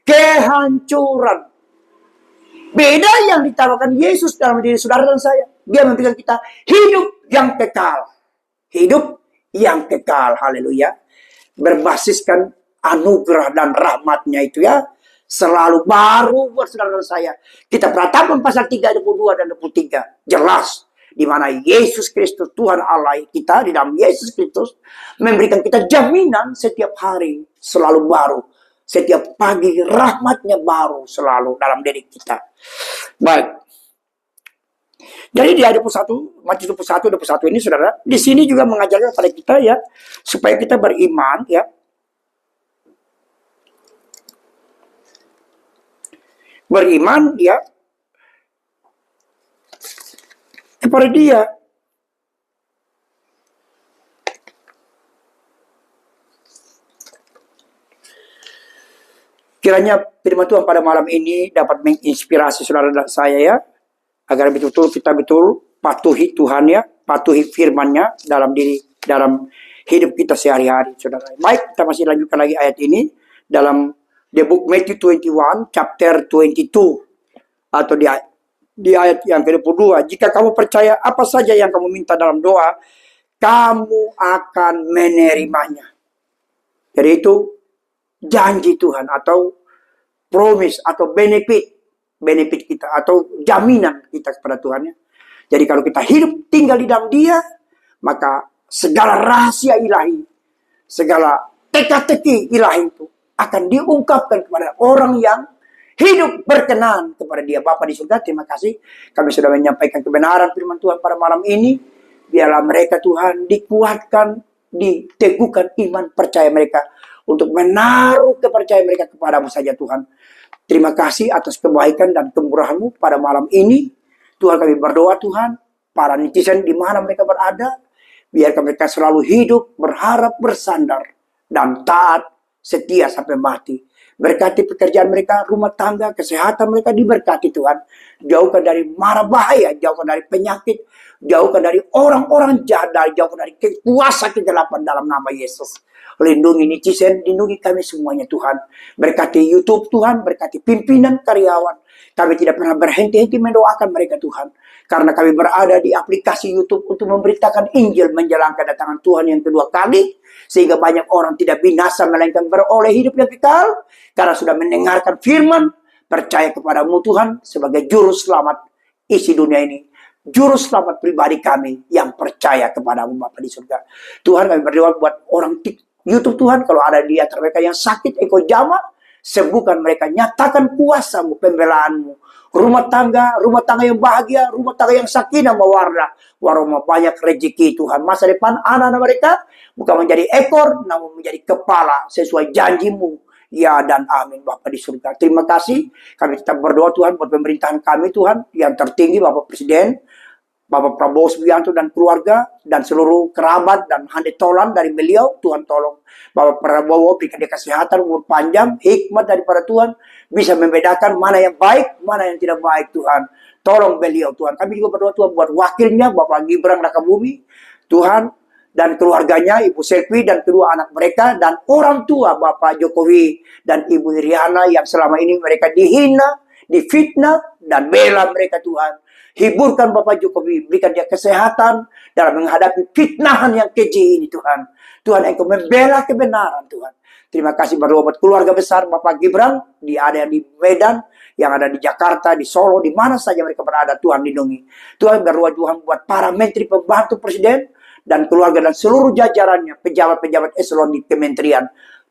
kehancuran. Beda yang ditawarkan Yesus dalam diri saudara dan saya. Dia memberikan kita hidup yang kekal. Hidup yang kekal. Haleluya. Berbasiskan anugerah dan rahmatnya itu, ya, selalu baru buat saudara dan saya. Kita perhatikan pasal 3, 22 dan 23. Jelas. Di mana Yesus Kristus, Tuhan Allah kita, di dalam Yesus Kristus, memberikan kita jaminan setiap hari selalu baru. Setiap pagi rahmatnya baru selalu dalam diri kita. Baik. Jadi di ayat 21, Matius 21 ini saudara, di sini juga mengajarkan kepada kita ya, supaya kita beriman ya. Beriman ya kepada Dia. Kiranya firman Tuhan pada malam ini dapat menginspirasi saudara dan saya ya, agar betul-betul kita patuhi Tuhan ya, patuhi firman-Nya dalam hidup kita sehari-hari, saudara. Baik, kita masih lanjutkan lagi ayat ini dalam the book Matthew 21, chapter 22, atau di ayat yang ke-22. Jika kamu percaya apa saja yang kamu minta dalam doa, kamu akan menerimanya. Jadi itu janji Tuhan atau promise atau benefit kita atau jaminan kita kepada Tuhan ya. Jadi kalau kita hidup tinggal di dalam Dia, maka segala rahasia ilahi, segala teka-teki ilahi itu akan diungkapkan kepada orang yang hidup berkenan kepada Dia. Bapa di surga, terima kasih kami sudah menyampaikan kebenaran firman Tuhan pada malam ini. Biarlah mereka Tuhan dikuatkan, diteguhkan iman percaya mereka untuk menaruh kepercayaan mereka kepadamu saja Tuhan. Terima kasih atas kebaikan dan kemurahan-Mu pada malam ini. Tuhan, kami berdoa Tuhan, para netizen di mana mereka berada, biarkan mereka selalu hidup, berharap, bersandar, dan taat, setia sampai mati. Berkati pekerjaan mereka, rumah tangga, kesehatan mereka diberkati Tuhan. Jauhkan dari mara bahaya, jauhkan dari penyakit, jauhkan dari orang-orang jahat, jauhkan dari kuasa kegelapan dalam nama Yesus. Lindungi netizen, lindungi kami semuanya Tuhan. Berkati YouTube Tuhan, berkati pimpinan karyawan. Kami tidak pernah berhenti-henti mendoakan mereka Tuhan. Karena kami berada di aplikasi YouTube untuk memberitakan Injil menjalankan kedatangan Tuhan yang kedua kali. Sehingga banyak orang tidak binasa melainkan beroleh hidup yang kekal. Karena sudah mendengarkan firman, percaya kepadamu Tuhan sebagai juru selamat isi dunia ini. Juru selamat pribadi kami yang percaya kepadamu Bapa di surga. Tuhan, kami berdoa buat orang YouTube Tuhan, kalau ada di antara mereka yang sakit, Engkau jamah, sembuhkan mereka, nyatakan kuasa-Mu, pembelaan-Mu. Rumah tangga yang bahagia, rumah tangga yang sakinah mawarna, warahmah banyak rezeki Tuhan. Masa depan anak-anak mereka bukan menjadi ekor, namun menjadi kepala sesuai janji-Mu. Ya dan amin Bapa di surga. Terima kasih. Kami tetap berdoa Tuhan buat pemerintahan kami Tuhan, yang tertinggi Bapak Presiden, Bapak Prabowo Subianto dan keluarga, dan seluruh kerabat dan handetolan dari beliau, Tuhan tolong. Bapak Prabowo berikan dia kesehatan, umur panjang, hikmat daripada Tuhan, bisa membedakan mana yang baik, mana yang tidak baik Tuhan. Tolong beliau Tuhan. Kami juga berdoa Tuhan buat wakilnya, Bapak Gibran Rakabumi, Tuhan, dan keluarganya, Ibu Selvi dan kedua anak mereka, dan orang tua Bapak Jokowi dan Ibu Iriana yang selama ini mereka dihina, difitnah, dan bela mereka Tuhan. Hiburkan Bapak Jokowi, berikan dia kesehatan dalam menghadapi fitnahan yang keji ini Tuhan. Tuhan, Engkau membela kebenaran Tuhan. Terima kasih berdoa buat keluarga besar Bapak Gibran, dia ada di Medan, yang ada di Jakarta, di Solo, di mana saja mereka berada, Tuhan lindungi. Tuhan, berdoa Tuhan buat para menteri pembantu presiden dan keluarga dan seluruh jajarannya, pejabat-pejabat eselon di kementerian.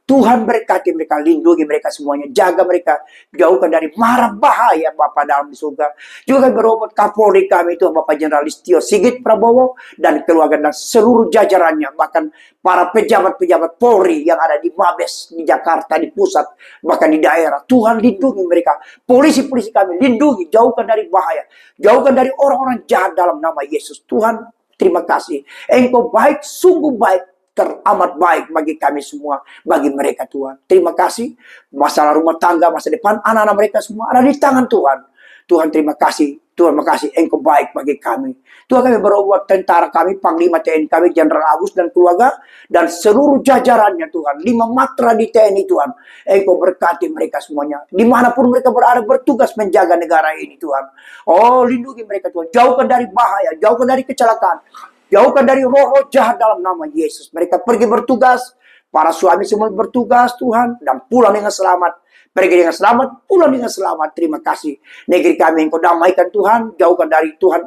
Tuhan berkati mereka, lindungi mereka semuanya, jaga mereka, jauhkan dari mara bahaya Bapak dalam di surga. Juga berdoa Kapolri kami Tuhan Bapak Jenderal Listio Sigit Prabowo dan keluarga dan seluruh jajarannya, bahkan para pejabat-pejabat Polri yang ada di Mabes, di Jakarta, di pusat, bahkan di daerah. Tuhan lindungi mereka, polisi-polisi kami lindungi, jauhkan dari bahaya, jauhkan dari orang-orang jahat dalam nama Yesus. Tuhan, terima kasih. Engkau baik, sungguh baik, teramat baik bagi kami semua, bagi mereka Tuhan. Terima kasih. Masalah rumah tangga, masa depan anak-anak mereka semua ada di tangan Tuhan. Tuhan terima kasih. Tuhan makasih Engkau baik bagi kami. Tuhan, kami berdoa tentara kami, Panglima TNI kami, Jenderal Agus dan keluarga, dan seluruh jajarannya Tuhan. 5 matra di TNI Tuhan. Engkau berkati mereka semuanya. Dimanapun mereka berada bertugas menjaga negara ini Tuhan. Oh, lindungi mereka Tuhan. Jauhkan dari bahaya, jauhkan dari kecelakaan. Jauhkan dari roh-roh jahat dalam nama Yesus. Mereka pergi bertugas. Para suami semua bertugas Tuhan. Dan pulang dengan selamat. Pergi dengan selamat. Pulang dengan selamat. Terima kasih. Negeri kami Engkau damaikan Tuhan. Jauhkan dari Tuhan.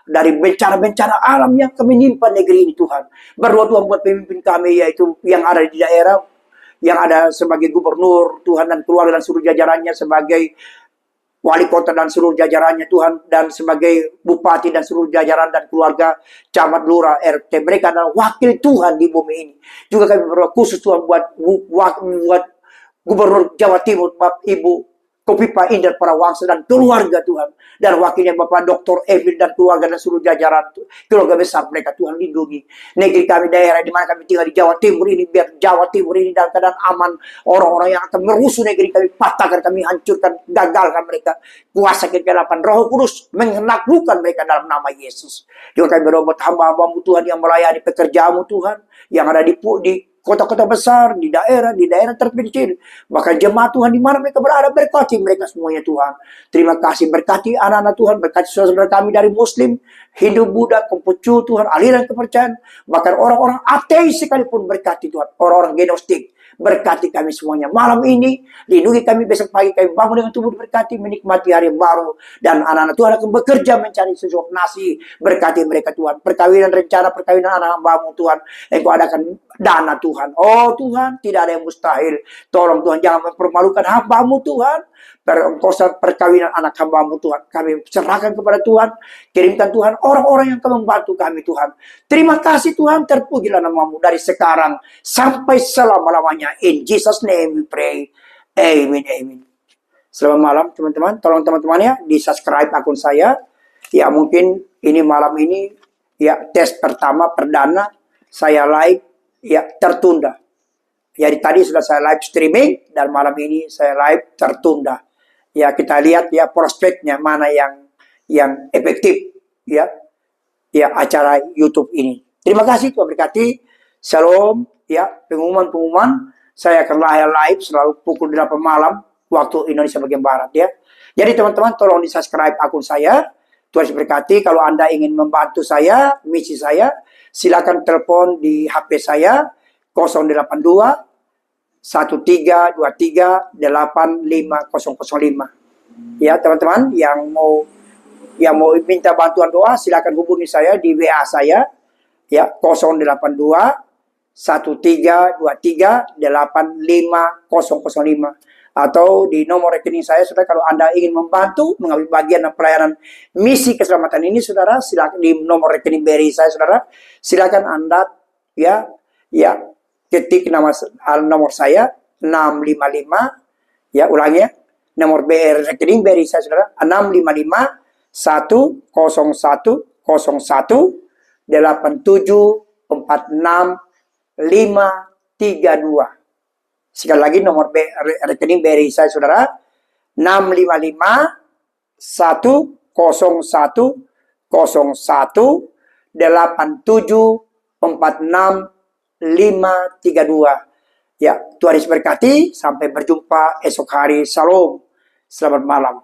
Dari bencana-bencana alam yang menimpa negeri ini Tuhan. Berdoa Tuhan buat pemimpin kami. Yaitu yang ada di daerah. yang ada sebagai gubernur, Tuhan, dan keluarga dan seluruh jajarannya, sebagai wali kota dan seluruh jajarannya, Tuhan, dan sebagai bupati dan seluruh jajaran dan keluarga, camat, lurah, RT. Mereka adalah wakil Tuhan di bumi ini. Juga kami berdoa khusus Tuhan buat Gubernur Jawa Timur, Bapak Ibu Kofifa Indar Parawansa dan keluarga, Tuhan. Dan wakilnya Bapak Dr. Evil dan keluarga dan seluruh jajaran, keluarga besar mereka, Tuhan, lindungi. Negeri kami, daerah di mana kami tinggal di Jawa Timur ini, biar Jawa Timur ini dalam keadaan aman. Orang-orang yang akan merusuh negeri kami, patahkan kami, hancurkan, gagalkan mereka. Kuasa kegelapan Roh Kudus menaklukkan mereka dalam nama Yesus. Juga kami berdoa buat hamba-hambamu, Tuhan, yang melayani pekerjaanmu, Tuhan, yang ada di kota-kota besar, di daerah terpencil. Bahkan jemaat Tuhan di mana mereka berada, berkati mereka semuanya, Tuhan. Terima kasih, berkati anak-anak Tuhan, berkati saudara kami dari Muslim, Hindu, Buddha, Konghucu, Tuhan, aliran kepercayaan. Bahkan orang-orang ateis sekalipun berkati, Tuhan. Orang-orang gnostik, berkati kami semuanya. Malam ini, lindungi kami, besok pagi kami bangun dengan tubuh diberkati, menikmati hari baru. Dan anak-anak Tuhan akan bekerja mencari sesuap nasi. Berkati mereka, Tuhan. Perkawinan, rencana perkawinan anak hambamu, Tuhan. Engkau adakan dana, Tuhan. Oh Tuhan, tidak ada yang mustahil. Tolong Tuhan, jangan mempermalukan hambamu, Tuhan. Perkosaan perkawinan anak hambamu, Tuhan. Kami serahkan kepada Tuhan. Kirimkan Tuhan orang-orang yang akan membantu kami, Tuhan. Terima kasih Tuhan, terpujilah namamu dari sekarang sampai selama-lamanya. In Jesus' name we pray. Amen, amen. Selamat malam teman-teman. Tolong teman-teman ya, di subscribe akun saya. Ya mungkin ini malam ini ya tes pertama perdana saya live ya tertunda. Jadi tadi sudah saya live streaming dan malam ini saya live tertunda. Ya kita lihat ya prospeknya mana yang efektif ya acara YouTube ini. Terima kasih, Tuhan berkati. Shalom ya, pengumuman saya akan live selalu pukul 8 malam waktu Indonesia bagian barat ya. Jadi teman-teman tolong di-subscribe akun saya. Tuhan berkati. Kalau Anda ingin membantu saya, misi saya, silakan telepon di HP saya 082 1323 85005. Ya teman-teman yang mau minta bantuan doa silakan hubungi saya di WA saya ya 082 1323 85005 atau di nomor rekening saya. Saudara, kalau Anda ingin membantu mengambil bagian dalam pelayanan misi keselamatan ini, saudara, silakan di nomor rekening BRI saya, saudara, silakan Anda ya ketik nomor saya 655 ya, ulangi ya, nomor rekening BRI saya, saudara, 655 10101 8746 532. Sekali lagi nomor rekening BRI saya, saudara, 655 10101 8746532. Ya, Tuhan Yesus berkati. Sampai berjumpa esok hari. Salam. Selamat malam.